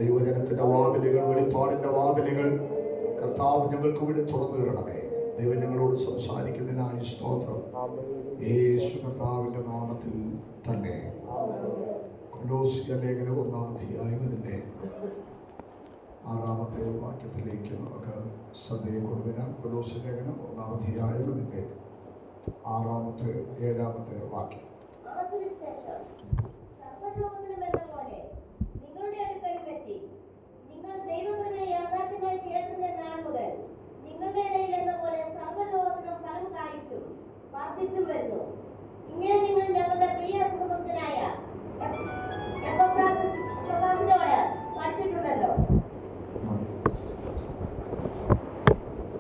ദൈവജനത്തിന്റെ വാതിലുകൾ, വെളിപ്പാടിന്റെ വാതിലുകൾ കർത്താവ് ഞങ്ങൾക്ക് വേണ്ടി തുറന്നു തരണമേ. ദൈവം ഞങ്ങളോട് സംസാരിക്കുന്നതിനായി സ്തോത്രം. യേശു കർത്താവിന്റെ നാമത്തിൽ തന്നെ. കൊലോസ്യ ലേഖനം 1-ാം അധ്യായം ഇതിന്റെ 6-ാമത്തെ വാക്യത്തിലേക്ക് നമുക്ക് ശ്രദ്ധയെ കൊണ്ടുവരാം. കൊലോസ്യ ലേഖനം 1-ാം അധ്യായം ഇതിന്റെ 6-ാമത്തെ 7-ാമത്തെ വാക്യം.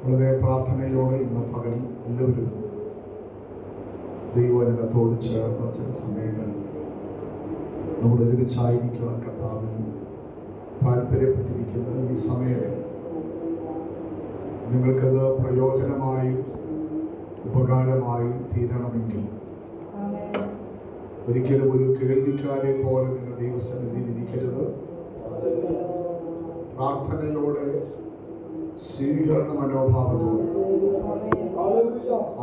വളരെ പ്രാർത്ഥനയോടെ ഇന്ന് പകൽ എല്ലാവരും ദൈവജനത്തോട് ചേർന്ന ചില സമയങ്ങൾ നമ്മൾ ഒരുമിച്ചായിരിക്കുവാൻ കർത്താവിന് താല്പര്യപ്പെട്ടിരിക്കുന്ന ഈ സമയം നിങ്ങൾക്കത് പ്രയോജനമായും ഉപകാരമായും തീരണമെങ്കിൽ ഒരിക്കലും ഒരു കേൾവിക്കാരെ പോലെ നിങ്ങൾ ദൈവസന്നിധിയിൽ ഇരിക്കരുത്. പ്രാർത്ഥനയോടെ, സ്വീകരണ മനോഭാവത്തോടെ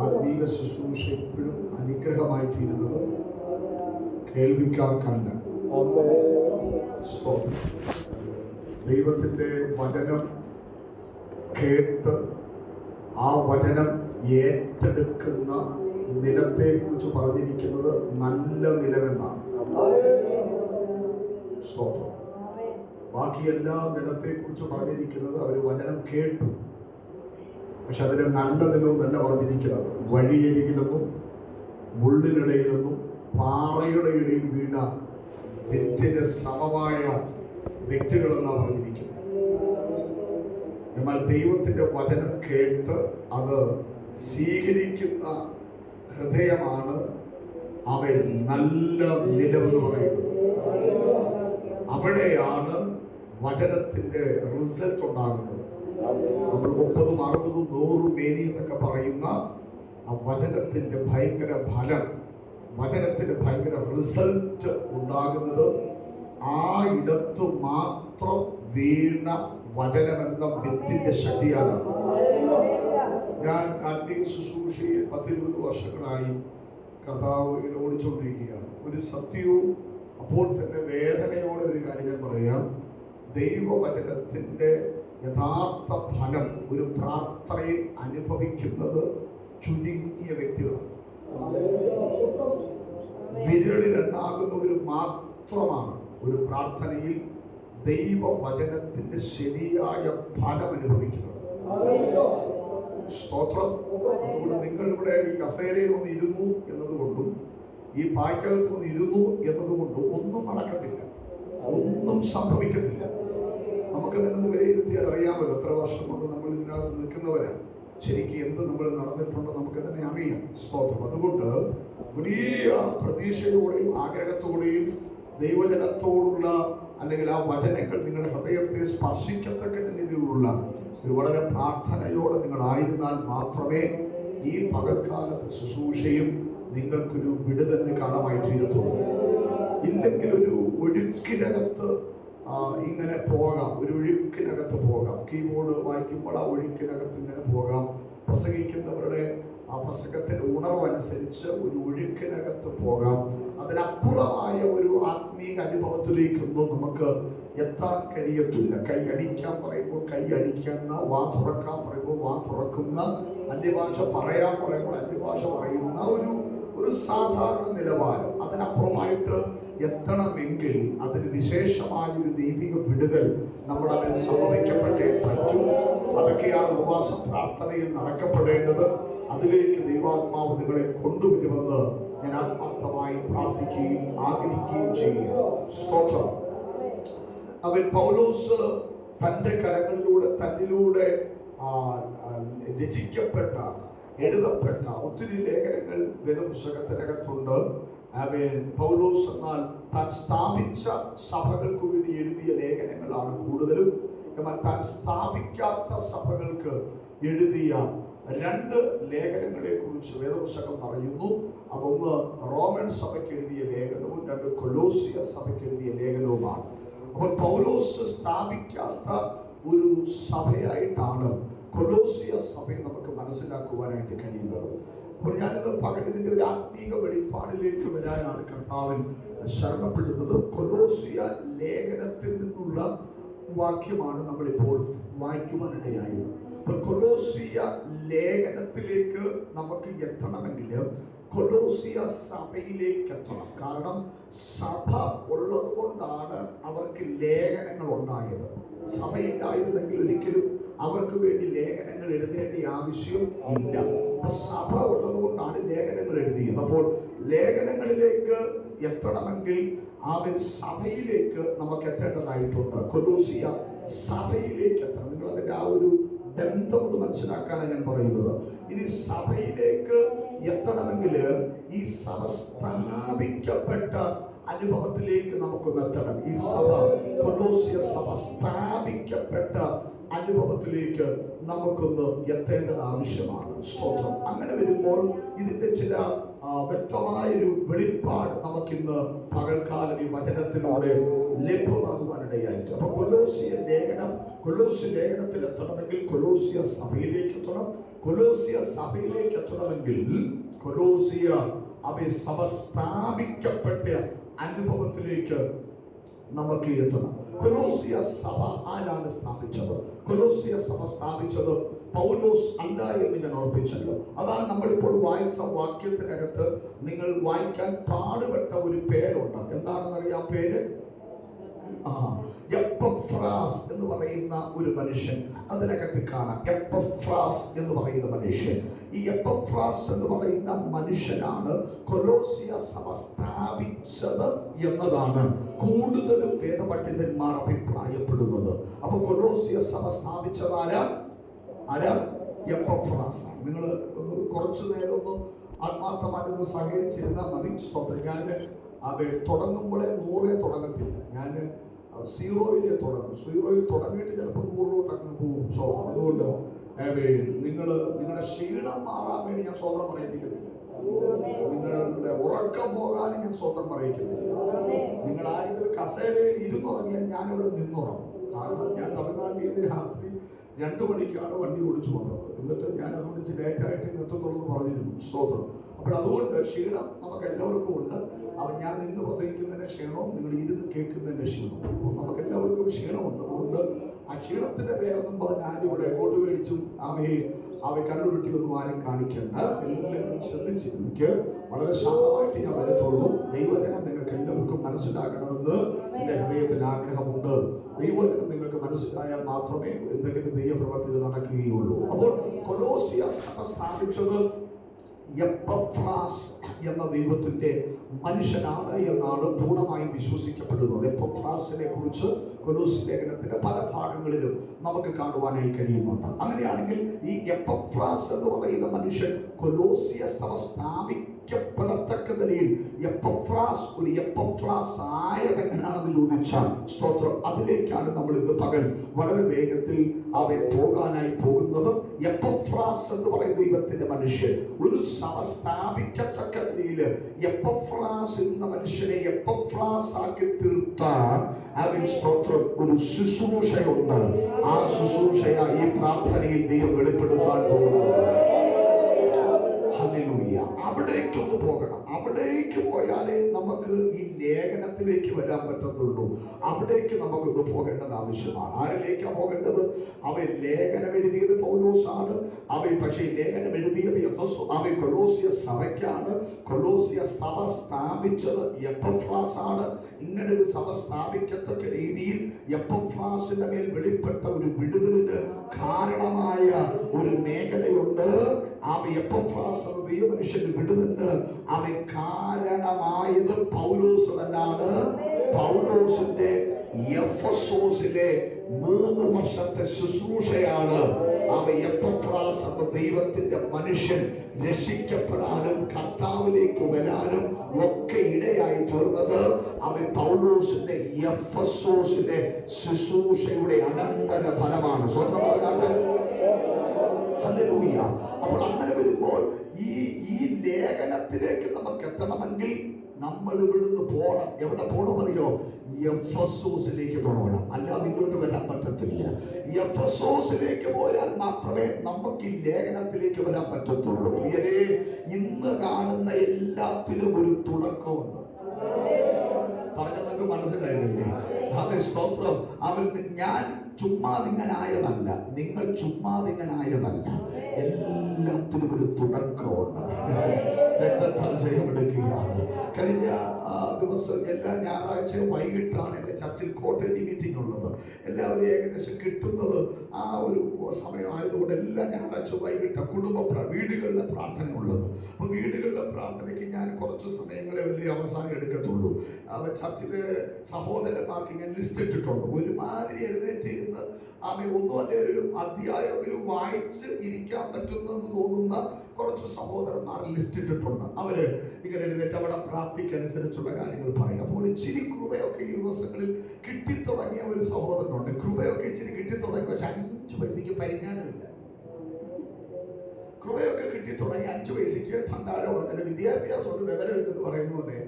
ആത്മീക ശുശ്രൂഷ എപ്പോഴും അനുഗ്രഹമായി തീരുന്നത് കേൾവിക്കാർക്കല്ല. ദൈവത്തിൻ്റെ വചനം കേട്ട് ആ വചനം ഏറ്റെടുക്കുന്ന നിലത്തെ കുറിച്ച് പറഞ്ഞിരിക്കുന്നത് നല്ല നിലമെന്നാണ്. സ്തോത്രം. ബാക്കി എല്ലാ നിലത്തെ കുറിച്ച് പറഞ്ഞിരിക്കുന്നത് അവർ വചനം കേട്ടു, പക്ഷെ അതിന് നല്ല നിലവും തന്നെ പറഞ്ഞിരിക്കുന്നത് വഴിയരികിലെന്നും മുള്ളിനിടയിലെന്നും പാറയുടെ ഇടയിൽ വീണ വ്യക്തിയുടെ സമമായ വ്യക്തികളെന്നാണ് പറഞ്ഞിരിക്കുന്നത്. എന്നാൽ ദൈവത്തിൻ്റെ വചനം കേട്ട് അത് സ്വീകരിക്കുന്ന ഹൃദയമാണ് അവൻ നല്ല നിലവെന്ന് പറയുന്നത്. അവിടെയാണ് വചനത്തിൻ്റെ റിസൾട്ട് ഉണ്ടാകുന്നത്. നമ്മൾ 30, 60, 100 മേനി എന്നൊക്കെ പറയുന്ന ആ വചനത്തിൻ്റെ ഭയങ്കര ഫലം, വചനത്തിൻ്റെ ഭയങ്കര റിസൾട്ട് ഉണ്ടാകുന്നത് ആ ഇടത്ത് മാത്രം വീണ വചനമെന്ന വിത്തിന്റെ ശക്തിയാണ്. ഞാൻ ആത്മീക ശുശ്രൂഷയിൽ 10-20 വർഷങ്ങളായി കർത്താവ് ഇങ്ങനെ ഓടിച്ചുകൊണ്ടിരിക്കുകയാണ്. ഒരു സത്യവും അപ്പോൾ തന്നെ വേദനയോടെ ഒരു കാര്യം ഞാൻ പറയാം. ദൈവവചനത്തിൻ്റെ യഥാർത്ഥ ഫലം ഒരു പ്രാർത്ഥനയിൽ അനുഭവിക്കുന്നത് ചുരുങ്ങിയ വ്യക്തികളാണ്. വിരളിലെണ്ണാകുന്നവർ മാത്രമാണ് ഒരു പ്രാർത്ഥനയിൽ ദൈവവചനത്തിന്റെ ശരിയായ ഫലം അനുഭവിക്കുന്നത്. സ്തോത്രം. അതുകൊണ്ട് നിങ്ങളിവിടെ ഈ കസേരയിൽ ഒന്ന് ഇരുന്നു എന്നതുകൊണ്ടും ഈ പായ്ക്കകത്ത് ഒന്ന് ഇരുന്നു എന്നതുകൊണ്ടും ഒന്നും നടക്കത്തില്ല, ഒന്നും സംഭവിക്കത്തില്ല. നമുക്ക് തന്നെ വിലയിരുത്തിയാൽ അറിയാമല്ലോ എത്ര വർഷം കൊണ്ട് നമ്മൾ ഇതിനകത്ത് നിൽക്കുന്നവരാണ്. ശരിക്കും എന്ത് നമ്മൾ നടന്നിട്ടുണ്ടോ നമുക്ക് തന്നെ അറിയാം. സ്തോത്രം. അതുകൊണ്ട് വലിയ പ്രതീക്ഷയോടെയും ആഗ്രഹത്തോടെയും ദൈവജനത്തോടുള്ള അല്ലെങ്കിൽ ആ വചനങ്ങൾ നിങ്ങളുടെ ഹൃദയത്തെ സ്പർശിക്കത്തക്ക രീതിയിലുള്ള ഒരു വളരെ പ്രാർത്ഥനയോടെ നിങ്ങളായിരുന്നാൽ മാത്രമേ ഈ പകൽക്കാലത്തെ ശുശ്രൂഷയും നിങ്ങൾക്കൊരു വിടുതലിന് കാണാമായി തീരത്തുള്ളൂ. ഇല്ലെങ്കിൽ ഒരു ഒഴുക്കിനകത്ത് ഇങ്ങനെ പോകാം, ഒരു ഒഴുക്കിനകത്ത് പോകാം. കീബോർഡ് വായിക്കുമ്പോൾ ആ ഒഴുക്കിനകത്ത് ഇങ്ങനെ പോകാം. പ്രസംഗിക്കുന്നവരുടെ ആ പ്രസംഗത്തിൻ്റെ ഉണർവനുസരിച്ച് ഒരു ഒഴുക്കിനകത്ത് പോകാം. അതിനപ്പുറമായ ഒരു ആത്മീക അനുഭവത്തിലേക്കൊന്നും നമുക്ക് എത്താൻ കഴിയത്തില്ല. കൈ അടിക്കാൻ പറയുമ്പോൾ കൈ അടിക്കുന്ന, വാ തുറക്കാൻ പറയുമ്പോൾ വാ തുറക്കുന്ന, അന്യഭാഷ പറയാൻ പറയുമ്പോൾ അന്യഭാഷ പറയുന്ന ഒരു സാധാരണ നിലവാരം. അതിനപ്പുറമായിട്ട് എത്തണമെങ്കിൽ അതിന് വിശേഷമായൊരു ദൈവിക വിടുതൽ നമ്മുടെ അതിൽ സംഭവിക്കപ്പെട്ടേ പറ്റൂ. അതൊക്കെയാണ് ഉപവാസ പ്രാർത്ഥനയിൽ നടക്കപ്പെടേണ്ടത്. അതിലേക്ക് ദൈവാത്മാവ് നിങ്ങളെ കൊണ്ടുവരുമെന്ന് ഞാൻ ആത്മാർത്ഥമായി പ്രാർത്ഥിക്കുകയും ആഗ്രഹിക്കുകയും ചെയ്യുക. സ്തോത്രം. അവൻ പൗലോസ് തൻ്റെ കരങ്ങളിലൂടെ തന്നിലൂടെ രചിക്കപ്പെട്ട, എഴുതപ്പെട്ട ഒത്തിരി ലേഖനങ്ങൾ വേദപുസ്തകത്തിനകത്തുണ്ട്. അവൻ പൗലോസ് എന്നാൽ താൻ സ്ഥാപിച്ച സഭകൾക്ക് വേണ്ടി എഴുതിയ ലേഖനങ്ങളാണ് കൂടുതലും. എന്നാൽ താൻ സ്ഥാപിക്കാത്ത സഭകൾക്ക് എഴുതിയ 2 ലേഖനങ്ങളെ കുറിച്ച് വേദപുസ്തകം പറയുന്നു. അതൊന്ന് റോമൻ സഭയ്ക്ക് എഴുതിയ ലേഖനവും 2 കൊലോസിയ സഭയ്ക്ക് എഴുതിയ ലേഖനവുമാണ്. അപ്പോൾ പൗലോസ് സ്ഥാപിക്കാത്ത ഒരു സഭയായിട്ടാണ് കൊലോസിയ സഭയെ നമുക്ക് മനസ്സിലാക്കുവാനായിട്ട് കഴിയുന്നത്. അപ്പോൾ ഞാനിത് പകലിതിൻ്റെ ഒരു ആത്മീക വെളിപ്പാടിലേക്ക് വരാനാണ് കർത്താവിൽ ശരണപ്പെടുന്നത്. കൊലോസിയ ലേഖനത്തിൽ നിന്നുള്ള വാക്യമാണ് നമ്മളിപ്പോൾ വായിക്കുവാനിടയായത്. അപ്പോൾ കൊലോസിയ ലേഖനത്തിലേക്ക് നമുക്ക് എത്തണമെങ്കിൽ കൊലോസിയ സഭയിലേക്ക് എത്തണം. കാരണം സഭ ഉള്ളത് കൊണ്ടാണ് അവർക്ക് ലേഖനങ്ങൾ ഉണ്ടായത്. സഭയില്ലായിരുന്നെങ്കിൽ ഒരിക്കലും അവർക്ക് വേണ്ടി ലേഖനങ്ങൾ എഴുതേണ്ട ആവശ്യം ഇല്ല. അപ്പൊ സഭ ഉള്ളത് കൊണ്ടാണ് ലേഖനങ്ങൾ എഴുതിയത്. അപ്പോൾ ലേഖനങ്ങളിലേക്ക് എത്തണമെങ്കിൽ അവൻ സഭയിലേക്ക് നമുക്ക് എത്തേണ്ടതായിട്ടുണ്ട്. കൊലോസിയ സഭയിലേക്ക് എത്തണം. നിങ്ങൾ അതിൻ്റെ ആ ഒരു ബന്ധം ഒന്ന് മനസ്സിലാക്കാനാണ് ഞാൻ പറയുന്നത്. ഇനി സഭയിലേക്ക് എത്തണമെങ്കിൽ ഈ സഭ സ്ഥാപിക്കപ്പെട്ട അനുഭവത്തിലേക്ക് നമുക്കൊന്ന് എത്തണം. ഈ സഭ, കൊലോസിയ സഭ സ്ഥാപിക്കപ്പെട്ട അനുഭവത്തിലേക്ക് നമുക്കൊന്ന് എത്തേണ്ടത് ആവശ്യമാണ്. സ്തോത്രം. അങ്ങനെ വരുമ്പോൾ ഇതിന്റെ ചില വ്യക്തമായൊരു വെളിപ്പാട് നമുക്കിന്ന് പകൽക്കാലം ഈ വചനത്തിലൂടെ ലഭ്യമാകുവാനിടയായിട്ട്. അപ്പൊ കൊലോസിയ ലേഖനത്തിൽ എത്തണമെങ്കിൽ കൊലോസിയ സഭയിലേക്ക് എത്തണം. കൊലോസിയ സഭയിലേക്ക് എത്തണമെങ്കിൽ കൊലോസിയ സഭ സ്ഥാപിക്കപ്പെട്ട അനുഭവത്തിലേക്ക് നമുക്ക് എത്തണം. കൊലോസിയ സഭ ആരാണ് സ്ഥാപിച്ചത്? കൊലോസിയ സഭ സ്ഥാപിച്ചത് പൗലോസ് അല്ല എന്ന് ഞാൻ ഓർപ്പിച്ചല്ലോ. അതാണ് നമ്മളിപ്പോൾ വായിച്ച വാക്യത്തിനകത്ത് നിങ്ങൾ വായിക്കാൻ പാടുപെട്ട ഒരു പേരുണ്ട്. എന്താണെന്നറിയാം പേര്? എപ്പഫ്രാസ് എന്ന് പറയുന്ന ഒരു മനുഷ്യൻ അതിനകത്ത് കാണാം. എപ്പഫ്രാസ് എന്ന് പറയുന്ന മനുഷ്യൻ, ഈ എപ്പഫ്രാസ് എന്ന് പറയുന്ന മനുഷ്യനാണ് കൊലോസിയ സഭ സ്ഥാപിച്ചത് എന്നതാണ് കൂടുതലും വേദപണ്ഡിതന്മാർ അഭിപ്രായപ്പെടുന്നത്. അപ്പൊ കൊലോസിയ സഭ സ്ഥാപിച്ചത് ആരാ? എപ്പഫ്രാസ്. നിങ്ങൾ ഒന്ന് കുറച്ചു നേരം ഒന്ന് ആത്മാർത്ഥമായിട്ടൊന്ന് സഹകരിച്ചിരുന്നാൽ മതി. ഞാൻ തുടങ്ങുമ്പോഴേ 100 തുടങ്ങത്തില്ല. ഞാൻ 0 തുടങ്ങും. 0 തുടങ്ങിയിട്ട് ചിലപ്പോൾ 100 പോകും. സ്വതന്ത്രം. അതുകൊണ്ട് നിങ്ങളുടെ ക്ഷീണം മാറാൻ വേണ്ടി ഞാൻ സ്വതന്ത്രം പറയിപ്പിക്കുന്നില്ല. നിങ്ങളുടെ ഉറക്കം പോകാൻ ഞാൻ സ്വതന്ത്രം പറയിക്കുന്നില്ല. നിങ്ങൾ ആരെങ്കിലും കസേരയിൽ ഇരുന്നുറങ്ങിയാൽ ഞാനിവിടെ നിന്നുറങ്ങും. കാരണം ഞാൻ തമിഴ്നാട്ടിൽ നിന്ന് രാത്രി 2 മണിക്കാണ് വണ്ടി ഓടിച്ചു വന്നത്. എന്നിട്ട് ഞാൻ അതുകൊണ്ട് ലേറ്റായിട്ട് എത്തുന്നുള്ളൂ പറഞ്ഞിരുന്നു. സ്തോത്രം. അപ്പോൾ അതുകൊണ്ട് ക്ഷീണം നമുക്ക് എല്ലാവർക്കും ഉണ്ട്. ഞാൻ നിന്ന് പ്രസംഗിക്കുന്നതിന്റെ ക്ഷീണവും നിങ്ങൾ ഇരുന്ന് കേൾക്കുന്നതിന്റെ ക്ഷീണവും നമുക്ക് എല്ലാവർക്കും ക്ഷീണമുണ്ട്. അതുകൊണ്ട് ആ ക്ഷീണത്തിന്റെ പേരൊന്നും പറഞ്ഞ് ആരും ഇവിടെ എങ്ങോട്ട് മേടിച്ചും അവയെ കണ്ണുരുട്ടിയൊന്നും ആരും കാണിക്കേണ്ട. എല്ലാവരും ശ്രദ്ധിച്ചിരുന്നെങ്കിൽ വളരെ ശാന്തമായിട്ട് ഞാൻ വരത്തുള്ളൂ. ദൈവജനം നിങ്ങൾക്ക് എല്ലാവർക്കും മനസ്സിലാക്കണമെന്ന് എൻ്റെ ഹൃദയത്തിൽ ആഗ്രഹമുണ്ട്. ദൈവജനം നിങ്ങൾക്ക് മനസ്സിലായാൽ മാത്രമേ എന്തെങ്കിലും ദൈവപ്രവർത്തികൾ നടക്കുകയുള്ളൂ. അപ്പോൾ കൊലോസിയ സഭ സ്ഥാപിച്ചത് എപ്പഫ്രാസ് എന്ന ദൈവത്തിന്റെ മനുഷ്യനാണ് എന്നാണ് പൂർണ്ണമായും വിശ്വസിക്കപ്പെടുന്നത്. എപ്പഫ്രാസിനെ കുറിച്ച് കൊലോസ്യ ലേഖനത്തിന്റെ പല ഭാഗങ്ങളിലും നമുക്ക് കാണുവാനായി കഴിയുന്നുണ്ട്. അങ്ങനെയാണെങ്കിൽ ഈ എപ്പഫ്രാസ് എന്ന് പറയുന്ന മനുഷ്യൻ കൊലോസ്യ സഭ സ്ഥാപിക്കപ്പെടത്തക്ക നിലയിൽ എപ്പഫ്രാസ് ഒരു എപ്പഫ്രാസ് ആയതെങ്ങനെയാണെന്ന് ചോദിച്ചാൽ സ്തോത്രം, അതിലേക്കാണ് നമ്മൾ ഇന്ന് പകൽ വളരെ വേഗത്തിൽ അവൻ പോകാനായി പോകുന്നത്. എപ്പഫ്രാസ് എന്ന് പറയുന്ന ദൈവത്തിന്റെ മനുഷ്യൻ ഒരു സഭ സ്ഥാപിക്കത്തക്ക നിലയിൽ എപ്പഫ്രാസ് എന്ന മനുഷ്യനെ എപ്പഫ്രാസ് ആക്കി തീർത്ത അവൻ സ്തോത്രം ഒരു ശുശ്രൂഷയുണ്ട്. ആ ശുശ്രൂഷയാ ഈ പ്രാർത്ഥനയിൽ ദൈവം വെളിപ്പെടുത്താൻ പോകുന്നത്. ഹല്ലേലൂയ. അവിടേക്കൊന്ന് പോകണം. അവിടേക്ക് പോയാലേ നമുക്ക് ഈ ലേഖനത്തിലേക്ക് വരാൻ പറ്റത്തുള്ളൂ. അവിടേക്ക് നമുക്കൊന്ന് പോകേണ്ടത് ആവശ്യമാണ്. ആരിലേക്കാണ് പോകേണ്ടത്? അവൻ ലേഖനം എഴുതിയത് പൗലോസാണ്. പക്ഷേ ലേഖനം എഴുതിയത് അവൻ കൊലോസിയ സഭയ്ക്കാണ്. കൊലോസിയ സഭ സ്ഥാപിച്ചത് എപ്പഫ്രാസ് ആണ്. ഇങ്ങനെ ഒരു സഭ സ്ഥാപിക്കത്തക്ക രീതിയിൽ എപ്പഫ്രാസിന്റെ മേൽ വെളിപ്പെട്ട ഒരു വിടുതലിന് കാരണമായ ഒരു മേഖലയുണ്ട്. എപ്പഫ്രാസ് ദൈവമനുഷ്യന് വിടുതലിന് അവൻ കാരണമായത് പൗലോസ് തന്നെയാണ്. പൗലോസിന്റെ എഫെസോസിലെ 3 വർഷത്തെ ശുശ്രൂഷയാണ് എപ്പഫ്രാസ് എന്ന ദൈവത്തിന്റെ മനുഷ്യൻ രക്ഷിക്കപ്പെടാനും കർത്താവിലേക്ക് വരാനും ഒക്കെ ഇടയായി തീർന്നത്. അവൻ പൗലോസിന്റെ എഫെസോസിലെ ശുശ്രൂഷയുടെ അനന്തര ഫലമാണ്. ഹല്ലേലൂയ. അപ്പോൾ അങ്ങനെ വരുമ്പോൾ ഈ ലേഖനത്തിലേക്ക് നമുക്ക് എത്തണമെങ്കിൽ നമ്മൾ ഇവിടുന്ന് പോകണം. എവിടെ പോകണം അറിയോ? എഫെസോസിലേക്ക് പോകണം. അല്ലാതെ ഇങ്ങോട്ട് വരാൻ പറ്റത്തില്ല. എഫെസോസിലേക്ക് പോയാൽ മാത്രമേ നമുക്ക് ഈ ലേഖനത്തിലേക്ക് വരാൻ പറ്റത്തുള്ളൂ. പ്രിയരേ, ഇന്ന് കാണുന്ന എല്ലാത്തിനും ഒരു തുടക്കമുണ്ട്. പറഞ്ഞതൊക്കെ മനസ്സിലായില്ലേ? അവൻ സ്തോത്രം. അവൻ ഞാൻ ചുമ്മാതിങ്ങനായതല്ല, നിങ്ങൾ ചുമ്മാതിങ്ങനായതല്ല, എല്ലാത്തിനും ഒരു തുടക്കമുണ്ട്. രക്തത്താൽ ജയമെടുക്കുകയാണ്. കഴിഞ്ഞ ദിവസം എല്ലാ ഞായറാഴ്ചയും വൈകിട്ടാണ് എൻ്റെ ചർച്ചിൽ കോട്ടേജ് മീറ്റിംഗ് ഉള്ളത്. എല്ലാവരും ഏകദേശം കിട്ടുന്നത് ആ ഒരു സമയമായതുകൊണ്ട് എല്ലാ ഞായറാഴ്ച വൈകിട്ട് വീടുകളിലെ പ്രാർത്ഥന ഉള്ളത്. അപ്പോൾ വീടുകളിലെ പ്രാർത്ഥനയ്ക്ക് ഞാൻ കുറച്ച് സമയങ്ങളെ വലിയ അവസാനം എടുക്കത്തുള്ളൂ. ചർച്ചിലെ സഹോദരന്മാർക്ക് ഞാൻ ലിസ്റ്റ് ഇട്ടിട്ടുണ്ട്. ഒരുമാതിരി എഴുന്നേറ്റ് ഇരുന്ന് ഒന്നും അല്ലെങ്കിൽ ഒരു അധ്യായമെങ്കിലും വായിച്ച് ഇരിക്കാൻ പറ്റുന്നെന്ന് തോന്നുന്ന കുറച്ച് സഹോദരന്മാർ ലിസ്റ്റ് ഇട്ടിട്ടുണ്ട്. അവര് ഇങ്ങനെ എഴുന്നേറ്റ് അവിടെ പ്രാപ്തിക്കനുസരിച്ചുള്ള കാര്യങ്ങൾ പറയും. അപ്പോൾ ഇച്ചിരി കൃപയൊക്കെ ഈ ദിവസങ്ങളിൽ കിട്ടിത്തുടങ്ങിയ ഒരു സഹോദരനുണ്ട്. കൃപയൊക്കെ ഇച്ചിരി കിട്ടിത്തുടങ്ങി, പക്ഷെ 5 പൈസയ്ക്ക് പരിജ്ഞാനമില്ല. കൃപയൊക്കെ കിട്ടിത്തുടങ്ങി 5 പൈസയ്ക്ക് ഭണ്ഡാരം പറഞ്ഞാൽ വിദ്യാഭ്യാസം കൊണ്ട് വിവരമില്ലെന്ന് പറയുന്ന പോലെ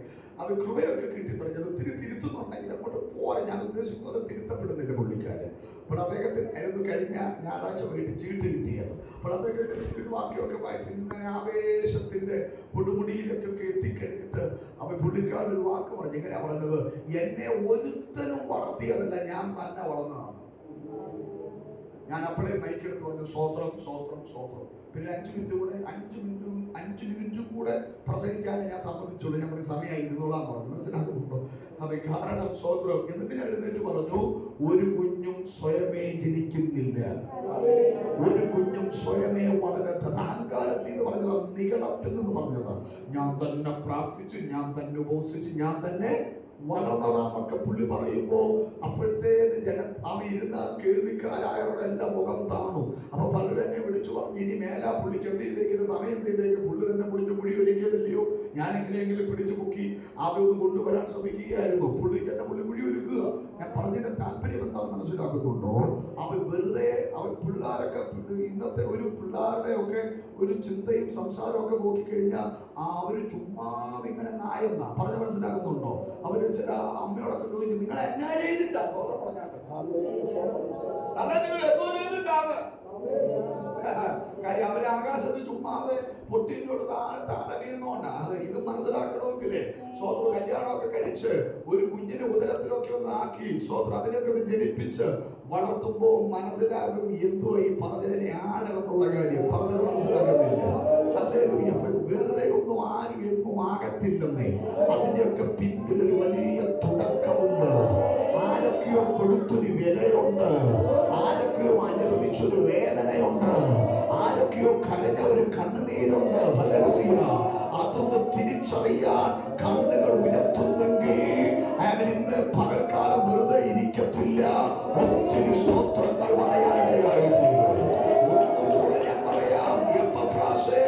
അവർ കൃപയൊക്കെ കിട്ടിത്തുടങ്ങിയത്. ഒത്തിരി തിരുത്തുന്നുണ്ടെങ്കിൽ അങ്ങോട്ട് പോരെ. ഞാൻ ഉദ്ദേശിക്കുന്നത് തിരുത്തപ്പെടുന്നില്ല പുള്ളിക്കാരൻ. അപ്പോൾ അദ്ദേഹത്തിനായിരുന്നു കഴിഞ്ഞ ഞായറാഴ്ച വൈകിട്ട് ചീട്ട് കിട്ടിയത്. അപ്പോൾ അദ്ദേഹം വാക്യമൊക്കെ വായിച്ച് ഇങ്ങനെ ആവേശത്തിന്റെ കൊടുമുടിയിലൊക്കെ എത്തിക്കഴിഞ്ഞിട്ട് അവൻ പുള്ളിക്കാരൻ ഒരു വാക്ക് പറഞ്ഞു. ഇങ്ങനെയാ പറഞ്ഞത്, എന്നെ ഒരുത്തനും വളർത്തിയതല്ല, ഞാൻ തന്നെ വളർന്നതാണ്. ഞാൻ അപ്പോഴേ മൈക്കെടുത്ത് പറഞ്ഞു സ്തോത്രം സ്തോത്രം സ്തോത്രം. പിന്നെ 5 മിനിറ്റും കൂടെ പ്രസംഗിക്കാനേ ഞാൻ സമ്മതിച്ചുള്ളൂ. ഞാൻ പറഞ്ഞ സമയമായി ഇരുന്നോളാൻ പറഞ്ഞു. മനസ്സിലാക്കുന്നുണ്ടോ? അപ്പൊ കാരണം സ്തോത്രം. എന്നിട്ട് ഞാൻ എഴുന്നേറ്റ് പറഞ്ഞു, ഒരു കുഞ്ഞും സ്വയമേ ജനിക്കുന്നില്ല, ഒരു കുഞ്ഞും സ്വയമേ വളരത്ത. അഹങ്കാരത്തിൽ എന്ന് പറഞ്ഞത് നികളത്തിൽ നിന്ന് പറഞ്ഞത്. ഞാൻ തന്നെ പ്രാർത്ഥിച്ചു, ഞാൻ തന്നെ ഉപവസിച്ച്, ഞാൻ തന്നെ വളർന്നതാന്നൊക്കെ പുള്ളി പറയുമ്പോ അപ്പോഴത്തേക്ക് ഇരുന്ന കേൾവിക്കാരായവരുടെ എല്ലാം മുഖം താണു. അപ്പൊ പലരും എന്നെ വിളിച്ചു പറഞ്ഞു, ഇനി മേലാ പുള്ളിക്ക് എന്ത് ചെയ്തേക്കുന്ന സമയം ചെയ്തേക്ക്, പുള്ളി തന്നെ പുള്ളിന്റെ മുടി ഒരുക്കിയതല്ലയോ. ഞാൻ എങ്ങനെയെങ്കിലും പിടിച്ചു പൊക്കി അവയൊന്ന് കൊണ്ടുവരാൻ ശ്രമിക്കുകയായിരുന്നു. പുള്ളിക്ക് എന്നെ മുടി ഒരുക്കുക. ഞാൻ പറഞ്ഞതിന്റെ താല്പര്യം എന്താണെന്ന് മനസ്സിലാക്കുന്നുണ്ടോ? അവൻ വെറുതെ പിള്ളേരൊക്കെ ഇന്നത്തെ ഒരു പിള്ളേരുടെ ഒക്കെ ഒരു ചിന്തയും സംസാരവും ഒക്കെ നോക്കിക്കഴിഞ്ഞാൽ അവര് ചുമ്മാതെ ഇങ്ങനെ നായെന്നാ പറഞ്ഞ മനസ്സിലാക്കുന്നുണ്ടോ? അവര് ചില അമ്മയോടൊക്കെ ചോദിക്കും, നിങ്ങൾ എന്നാ ചെയ്തിട്ടാ പറഞ്ഞാട്ട് അല്ല നിങ്ങൾ എന്തോ ചെയ്തിട്ടാണ്. കാര്യം അവര് ആകാശത്ത് ചുമ്മാതെ പൊട്ടിനോട് താഴെ വീഴുന്നോണ്ടാ. അത് ഇത് മനസ്സിലാക്കണമെങ്കിലേ സ്വോത്ര കല്യാണമൊക്കെ കഴിച്ച് ഒരു കുഞ്ഞിനെ ഉദരത്തിലൊക്കെ ഒന്ന് ആക്കി സ്വോത്ര അതിനൊക്കെ ഒന്ന് ജനിപ്പിച്ച് വളർത്തുമ്പോ മനസ്സിലാകും എന്തോ ഈ പറഞ്ഞതിനെ ആഴമെന്നുള്ള കാര്യം. പറഞ്ഞത് മനസ്സിലാക്കുന്നില്ല. വെറുതെ ഒന്നും ആരും എന്നും ആകത്തില്ലെന്നേ. അതിന്റെയൊക്കെ പിന്നിലൊരു വലിയ തുടക്കമുണ്ട്. ആരൊക്കെയോ കൊടുത്തൊരു വിലയുണ്ട്, ആരൊക്കെയോ അനുഭവിച്ചൊരു വേദനയുണ്ട്, ആരൊക്കെയോ കരഞ്ഞ ഒരു കണ്ണുനീരുണ്ട്. ഹല്ലേലൂയ. അതൊന്ന് തിരിച്ചറിയാൻ കണ്ണുകൾ ഉയർത്തുന്നെങ്കിൽ അവൻ ഇന്ന് പകൽക്കാലം വെറുതെ ഇരിക്കത്തില്ല. ഒത്തിരി സ്തോത്രങ്ങൾ പറയാനിടയായിത്തീരും. ഒന്നുകൂടെ ഞാൻ പറയാം, എപ്പഫ്രാസേ,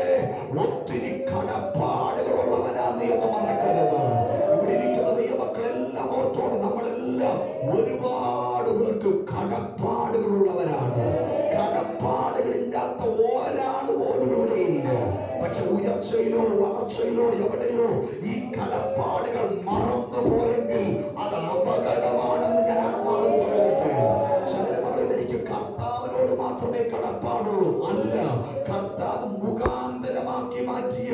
ഒത്തിരി കടപ്പാടുകളുള്ളവനാണ് എന്ന് മറക്കരുത്. ഇവിടെ ഇരിക്കുന്ന ദൈവമക്കളെല്ലാം ഓർത്തോടെ, നമ്മളെല്ലാം ഒരുപാട് പേർക്ക് കടപ്പാടുകളുള്ളവരാണ്. കടപ്പാടുകളില്ലാത്ത ഒരാൾ പോലും ഇവിടെയില്ല. പക്ഷെ ഉയർച്ചയിലോ വളർച്ചയിലോ എവിടെയോ ഈ കടപ്പാടുകൾ മറന്നു പോയെങ്കിൽ അത് അപകടമാണെന്ന് ഞാൻ ആത്മാവിൽ പറയട്ടെ. ചിലർ പറയും, എനിക്ക് കർത്താവിനോട് മാത്രമേ കടപ്പാടുള്ളൂ. അല്ല, കർത്താവ് മുഖാന്തരമാക്കി മാറ്റിയ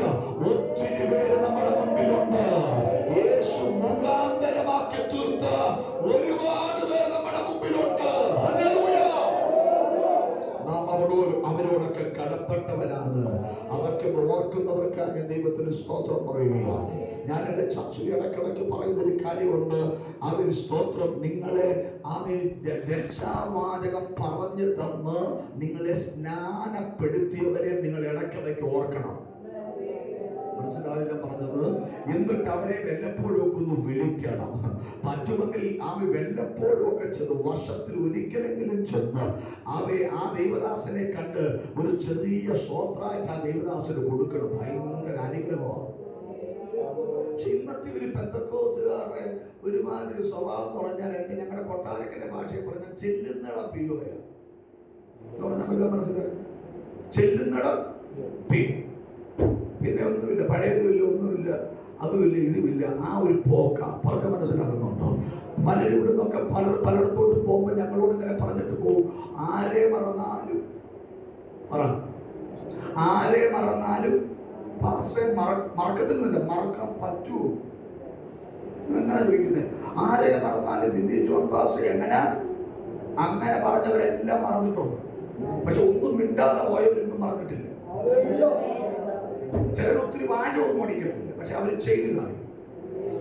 ഒത്തിരി പേര് നമ്മുടെ മുൻപിലുണ്ട്. യേശു മുഖാന്തരമാക്കി തീർത്ത ഒരുപാട് പേര് നമ്മുടെ മുമ്പിലുണ്ട്. അവരോടൊക്കെ കടപ്പെട്ടവരാണ്. അതൊക്കെ ഓർക്കുന്നവർക്ക് ഞാൻ ദൈവത്തിന് സ്തോത്രം പറയുകയാണ്. ഞാൻ എൻ്റെ ചർച്ചയിൽ ഇടയ്ക്കിടയ്ക്ക് പറയുന്ന ഒരു കാര്യമുണ്ട്. അവർ സ്തോത്രം നിങ്ങളെ രക്ഷാവാചകം പറഞ്ഞു തന്ന് നിങ്ങളെ സ്നാനപ്പെടുത്തിയവരെ നിങ്ങൾ ഇടയ്ക്കിടയ്ക്ക് ഓർക്കണം. മനസ്സിലാവില്ല പറഞ്ഞത്? എന്നിട്ട് അവരെ വല്ലപ്പോഴും ഒക്കെ ഒന്ന് വിളിക്കണം. പറ്റുമെങ്കിൽ വല്ലപ്പോഴും ഒക്കെ ചെന്ന്, വർഷത്തിൽ ഒരിക്കലെങ്കിലും ചെന്ന് ആ ദൈവദാസനെ കണ്ട് ഒരു ചെറിയ സ്വോത്രാഴ്ച ആ ദൈവദാസന് കൊടുക്കണം. ഭയങ്കര അനുഗ്രഹമാണ്. പക്ഷെ ഇന്നത്തെ ഒരു പെന്തക്കോസുകാരുടെ ഒരുമാതിരി സ്വഭാവം പറഞ്ഞാൽ ഞങ്ങളുടെ കൊട്ടാരക്കര ഭാഷയെ പറഞ്ഞാൽ ചെല്ലുന്നിടം പിയോയാണ്. മനസ്സിലായി? ചെല്ലുന്നിടം പിന്നെ ഒന്നുമില്ല, പഴയതുമില്ല, ഒന്നുമില്ല. അതുമില്ല ഇതുമില്ല, ആ ഒരു പോക്ക. പറഞ്ഞ് മനസ്സിലാക്കുന്നുണ്ടോ? പലരും ഇവിടെ നിന്നൊക്കെ പലയിടത്തോട്ട് പോകുമ്പോൾ ഞങ്ങളോട് ഇങ്ങനെ പറഞ്ഞിട്ട് പോകും, ആരെ മറന്നാലും ആരെ മറന്നാലും മറക്കത്തില്ല. മറക്കാൻ പറ്റുമോ എന്നാ ചോദിക്കുന്നത്? ആരെ മറന്നാലും ബിന്ദു ജോൺ പാസ് എങ്ങനെ? അങ്ങനെ പറഞ്ഞവരെല്ലാം മറന്നിട്ടുണ്ട്. പക്ഷെ ഒന്നും മിണ്ടാതെ പോയവരൊന്നും മറന്നിട്ടില്ല. ചിലരൊത്തിരി വാചകമൊന്നും അടിക്കുന്നില്ല, പക്ഷെ അവർ ചെയ്ത് കാണിക്കും.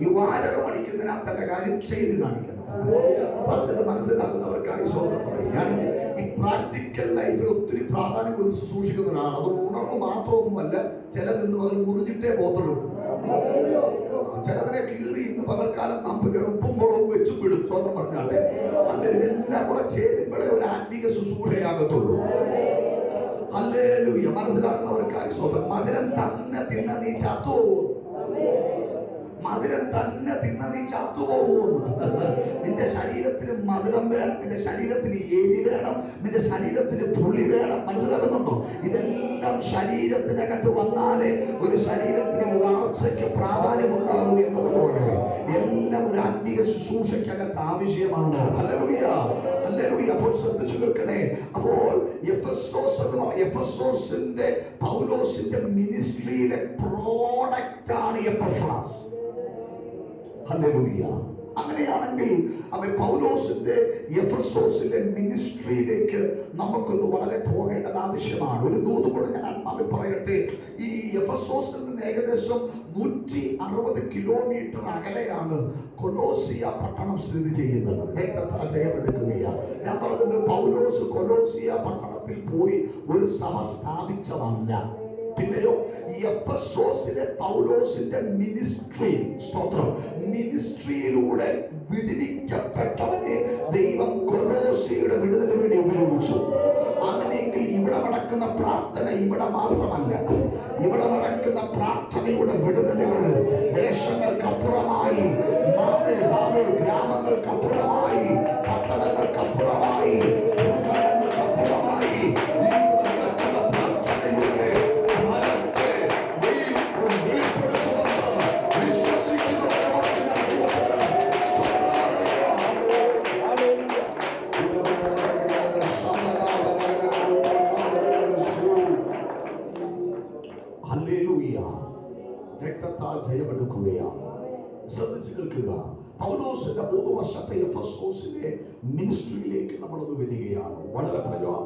ഈ വാചകം അടിക്കുന്നതിനകത്തല്ല കാര്യം, ചെയ്ത് കാണിക്കണം. പറഞ്ഞത് മനസ്സിലാക്കുന്നവർക്കായി സ്വന്തം പറയും. ഞാൻ ഈ പ്രാക്ടിക്കൽ ലൈഫിൽ ഒത്തിരി പ്രാധാന്യം കൊടുത്ത് സൂക്ഷിക്കുന്നവരാണ്. അത് ഉണർവ് മാത്രമൊന്നുമല്ല, ചിലതെന്ന് പകൽ മുറിഞ്ഞിട്ടേ പോത്തുള്ളൂ. ചിലതിനെ കീറി ഇന്ന് പകൽക്കാലം നമുക്ക് ഉപ്പും മുളകും വെച്ചും വിടും. സ്വന്തം പറഞ്ഞാട്ടെ, അല്ലെങ്കിൽ ഇതെല്ലാം കൂടെ ചേരുമ്പോഴേ ഒരു ആത്മീക ശുശ്രൂഷയാകത്തുള്ളൂ. ഹല്ലേലൂയ. മനസ്സിലാക്കുന്നവർക്കായി സ്വന്തം. മധുരം തന്നെ തിന്ന നീ ചത്തുപോകും. മധുരം തന്നെ തിന്ന നീ ചത്തുപോകും. നിന്റെ ശരീരത്തിന് മധുരം വേണം, നിന്റെ ശരീരത്തിന് എരി വേണം, നിന്റെ ശരീരത്തിന് പുളി വേണം. മനസ്സിലാക്കുന്നുണ്ടോ? ഇതെല്ലാം ശരീരത്തിനകത്ത് വന്നാലേ ഒരു ശരീരത്തിന് വളർച്ചയ്ക്ക് പ്രാധാന്യം ഉണ്ടാകും എന്നതുപോലെ എല്ലാം ഒരു ആത്മീക ശുശ്രൂഷയ്ക്കകത്ത് ആവശ്യമാണ്. Hallelujah, hallelujah. അപ്പോൾ ശ്രദ്ധിച്ചു കേൾക്കണേ. അപ്പോൾ എഫെസോസിന്റെ പൗലോസിന്റെ മിനിസ്ട്രിയിലെ പ്രോഡക്റ്റ് ആണ് എപ്പഫ്രാസ്. ഹല്ലേലൂയ. അങ്ങനെയാണെങ്കിൽ അവൻ പൗലോസിന്റെ എഫെസോസിലെ മിനിസ്ട്രിയിലേക്ക് നമുക്കൊന്ന് വളരെ പോകേണ്ടത് ആവശ്യമാണ്. ഒരു ദൂത് കൂടെ ഞാൻ ആത്മാവിൽ പറയട്ടെ. ഈ എഫെസോസിൽ നിന്ന് ഏകദേശം 160 കിലോമീറ്റർ അകലെയാണ് കൊലോസിയ പട്ടണം സ്ഥിതി ചെയ്യുന്നത്. ജയമെടുക്കുകയാണ്. ഞാൻ പറഞ്ഞത് പൗലോസ് കൊലോസിയ പട്ടണത്തിൽ പോയി ഒരു സഭ സ്ഥാപിച്ചതല്ല. പിന്നെയോ എഫെസോസിലെ പൗലോസിന്റെ മിനിസ്ട്രി, സ്തോത്രം, മിനിസ്ട്രിയിലൂടെ വിടുവിക്കപ്പെട്ടവനെ ദൈവം കൊലോസിയുടെ വിടുതലിന് വേണ്ടി ഉപയോഗിച്ചു. അങ്ങനെയെങ്കിൽ ഇവിടെ നടക്കുന്ന പ്രാർത്ഥന ഇവിടെ മാത്രമല്ല. ഇവിടെ നടക്കുന്ന പ്രാർത്ഥനയുടെ വിടുതലുകൾ ദേശങ്ങൾക്കപ്പുറമായി, ഗ്രാമങ്ങൾക്കപ്പുറമായി, പട്ടണങ്ങൾക്കപ്പുറമായി, ഭൂഖണ്ഡങ്ങൾക്കപ്പുറമായി രക്തത്താൽ ജയമെടുക്കുകയാണ്. ശ്രദ്ധിച്ചു കേൾക്കുക. പൗലോസിന്റെ 3 വർഷത്തെ എഫെസോസിലെ മിനിസ്ട്രിയിലേക്ക് നമ്മളൊന്ന് വരികയാണ്. വളരെ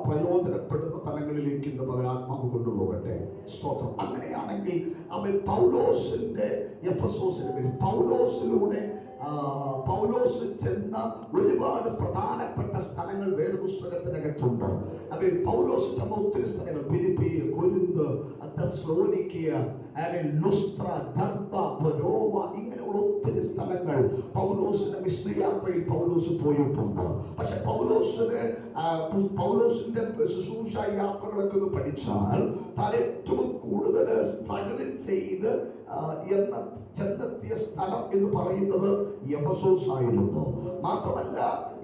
പ്രയോജനപ്പെടുന്ന തലങ്ങളിലേക്ക് ഇന്ന് പകരാത്മാവ് കൊണ്ടുപോകട്ടെ. സ്തോത്രം. അങ്ങനെയാണെങ്കിൽ അവൻ പൗലോസിന്റെ എഫെസോസിലെ പൗലോസിലൂടെ പൗലോസ് ചെന്ന ഒരുപാട് പ്രധാനപ്പെട്ട സ്ഥലങ്ങൾ വേദപുസ്തകത്തിനകത്തുണ്ട്. അപ്പോൾ പൗലോസ് ചെന്ന ഒത്തിരി സ്ഥലങ്ങൾ, ഫിലിപ്പി, കൊരിന്ത്, തെസ്സലോനിക്ക, ലുസ്ത്ര, ദർബ, ബെരോവ, ഇങ്ങനെയുള്ള ഒത്തിരി സ്ഥലങ്ങൾ പൗലോസിന്റെ മിഷണറി യാത്രയിൽ പൗലോസ് പോയിട്ടുണ്ട്. പക്ഷെ പൗലോസിന്റെ ശുശ്രൂഷ യാത്രകളൊക്കെ ഒന്ന് പഠിച്ചാൽ താൻ ഏറ്റവും കൂടുതൽ സ്ട്രഗിൾ ചെയ്ത് ചെന്നെത്തിയ സ്ഥലം എന്ന് പറയുന്നത് എഫെസോസ് ആയിരുന്നു. മാത്രമല്ല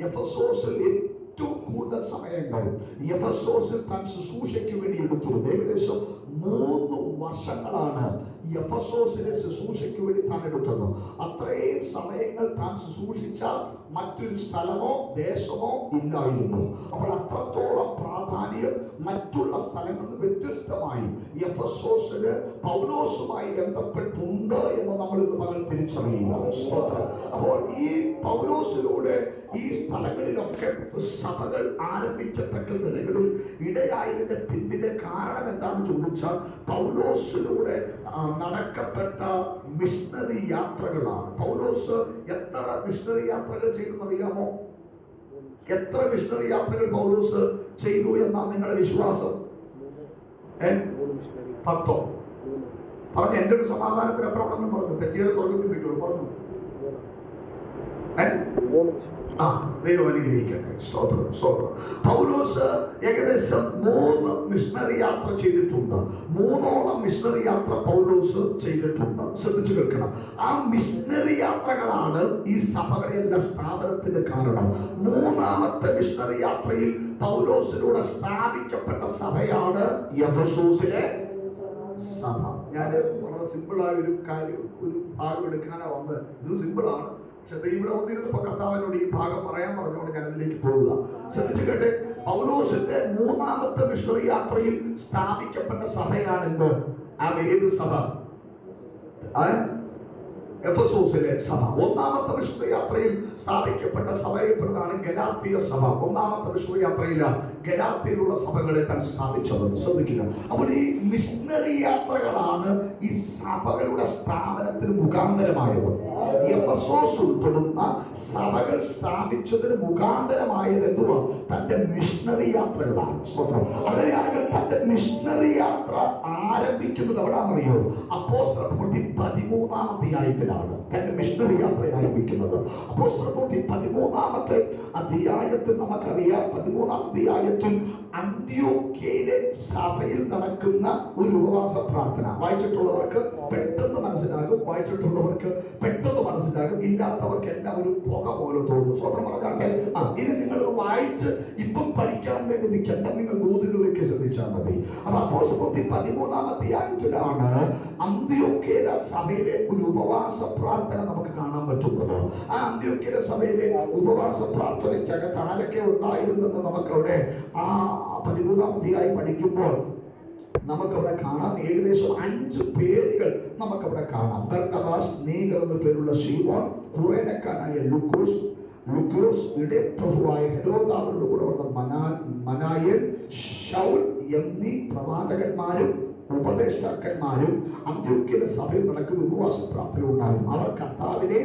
എഫെസോസിൽ ഏറ്റവും കൂടുതൽ സമയങ്ങൾ എഫെസോസിൽ താൻ ശുശ്രൂഷയ്ക്ക് വേണ്ടി എടുത്തിരുന്നത്. ഏകദേശം 3 വർഷങ്ങളാണ് എഫെസോസിലെ ശുശ്രൂഷയ്ക്ക് വേണ്ടി താൻ എടുത്തത്. അത്രയും സമയങ്ങൾ താൻ ശുശ്രൂഷിച്ച മറ്റൊരു സ്ഥലമോ ദേശമോ ഇല്ലായിരുന്നു. അപ്പോൾ അത്രത്തോളം പ്രാധാന്യം മറ്റുള്ള സ്ഥലങ്ങളിൽ നിന്ന് വ്യത്യസ്തമായി എഫെസോസിന് പൗലോസുമായി ബന്ധപ്പെട്ടുണ്ട് എന്ന് നമ്മൾ ഇന്ന് പകൽ തിരിച്ചറിയുക. അപ്പോൾ ഈ പൗലോസിലൂടെ ഈ സ്ഥലങ്ങളിലൊക്കെ സഭകൾ ആരംഭിക്കത്തക്ക നിലകളിൽ ഇടയായതിന്റെ പിന്നിലെ കാരണം എന്താണെന്ന് ചോദിച്ചാൽ പൗലോസിലൂടെ നടക്കപ്പെട്ട മിഷണറി യാത്രകളാണ്. പൗലോസ് എത്ര മിഷണറി യാത്രകൾ ചെയ്തെന്നറിയാമോ? എത്ര മിഷണറി യാത്രകൾ പൗലോസ് ചെയ്തു എന്നാണ് നിങ്ങളുടെ വിശ്വാസം? 10 പറഞ്ഞു. എൻ്റെ ഒരു സമാധാനത്തിന് എത്ര ഉണ്ടെന്ന് പറഞ്ഞു. തെറ്റിയത് തുറക്കത്തിൽ പറ്റുള്ളൂ പറഞ്ഞു. ദൈവം അനുഗ്രഹിക്കട്ടെ. സ്തോത്രം, സ്തോത്രം. പൗലോസ് ഏകദേശം 3 മിഷണറി യാത്ര ചെയ്തിട്ടുണ്ട്. 3ഓളം മിഷണറി യാത്ര പൗലോസ് ചെയ്തിട്ടുണ്ട്. ശ്രദ്ധിച്ചു കേൾക്കണം. ആ മിഷണറി യാത്രകളാണ് ഈ സഭകളെല്ലാം സ്ഥാപനത്തിന് കാരണം. 3ാമത്തെ മിഷണറി യാത്രയിൽ പൗലോസിലൂടെ സ്ഥാപിക്കപ്പെട്ട സഭയാണ് എഫെസോസിലെ സഭ. ഞാൻ വളരെ സിമ്പിളായ ഒരു കാര്യം, ഒരു ഭാഗം എടുക്കാനാണ് വന്നത്. ഇത് സിമ്പിളാണ്, പക്ഷെ ഇവിടെ വന്നിരുന്നപ്പോൾ കർത്താവിനോട് ഈ ഭാഗം പറയാൻ പറഞ്ഞുകൊണ്ട് ഞാൻ അതിലേക്ക് പോവുക. ശ്രദ്ധിച്ചു കേട്ടെ, പൗലോസിന്റെ മൂന്നാമത്തെ മിഷണറി യാത്രയിൽ സ്ഥാപിക്കപ്പെട്ട സഭയാണെന്ത്? ഏത് സഭ? എഫെസോസിലെ സഭ. ഒന്നാമത്തെ മിഷണറി യാത്രയിൽ സ്ഥാപിക്കപ്പെട്ട സഭയിൽപ്പെട്ടതാണ് ഗലാത്യ സഭ. ഒന്നാമത്തെ മിഷണറി യാത്രയില ഗലാത്യയിലുള്ള സഭകളെ താൻ സ്ഥാപിച്ചത്. ശ്രദ്ധിക്കുക. അപ്പോൾ ഈ മിഷണറി യാത്രകളാണ് ഈ സഭകളുടെ സ്ഥാപനത്തിന് മുഖാന്തരമായത്. എഫെസോസ് ഉൾപ്പെടുന്ന സഭകൾ സ്ഥാപിച്ചതിന് മുഖാന്തരമായത് എന്തുവാ? തന്റെ മിഷണറി യാത്രകളാണ്. സ്വന്തം അങ്ങനെയാണെങ്കിൽ തന്റെ മിഷണറി യാത്ര ആരംഭിക്കുന്നത് എവിടാണെന്നറിയോ? അപ്പോസ്തലപ്രവൃത്തി 13-ാം അധ്യായത്തിലാണ് തന്റെ മിഷണറി യാത്ര ആരംഭിക്കുന്നത്. അപ്പോസ്തലപ്രവൃത്തി 13-ാമത്തെ അധ്യായത്തിൽ നമുക്കറിയാം, 13-ാം അധ്യായത്തിൽ അന്ത്യോക്യയിലെ സഭയിൽ നടക്കുന്ന ഒരു ഉപവാസ പ്രാർത്ഥന. വായിച്ചിട്ടുള്ളവർക്ക് പെട്ടെന്ന് മനസ്സിലാകും, വായിച്ചിട്ടുള്ളവർക്ക് പെട്ടെന്ന് മനസ്സിലാകും, ഇല്ലാത്തവർക്ക് എല്ലാം ഒരു പുക പോലെ തോന്നും. സ്വന്തം പറഞ്ഞാട്ടെ. ഇനി നിങ്ങൾ വായിച്ച് ഇപ്പം പഠിക്കാൻ വേണ്ടി നിൽക്കേണ്ട, നിങ്ങൾ ദൂതിലേക്ക് ശ്രദ്ധിച്ചാൽ മതി. അപ്പൊ അപ്പോസ്തലപ്രവൃത്തി 13-ാം അധ്യായത്തിലാണ് അന്ത്യോക്യയിലെ സഭയിലെ ഒരു ഉപവാസ പ്രാർത്ഥന നമുക്ക് കാണാൻ പറ്റുന്നത്. ആ അന്ത്യോക്യയിലെ സഭയിലെ ഉപവാസ പ്രാർത്ഥനയ്ക്കകത്ത് ആരൊക്കെ ഉണ്ടായിരുന്നെന്ന് നമുക്കവിടെ ആ 13-ാം അധ്യായം പഠിക്കുമ്പോൾ നമുക്കവിടെ കാണാം. ഏകദേശം 5 പേരുകൾ നമുക്കവിടെ കാണാം. ബർന്നബാസ്, നീഗർ എന്ന പേരുള്ള ശീമോൻ, കുറേനക്കാരനായ ലൂക്കോസ്, ഇടയപ്രഭുവായ ഹെരോദാവിന്റെ കൂടെ വന്ന മനായേൽ, ശൗൽ എന്നീ പ്രവാചകന്മാരും ഉപദേഷ്ടാക്കന്മാരും അന്ത്യോക്യയിലെ സഭയിൽ നടക്കുന്ന ഉപവാസ പ്രാർത്ഥന ഉണ്ടായിരുന്നു. അവർ കർത്താവിനെ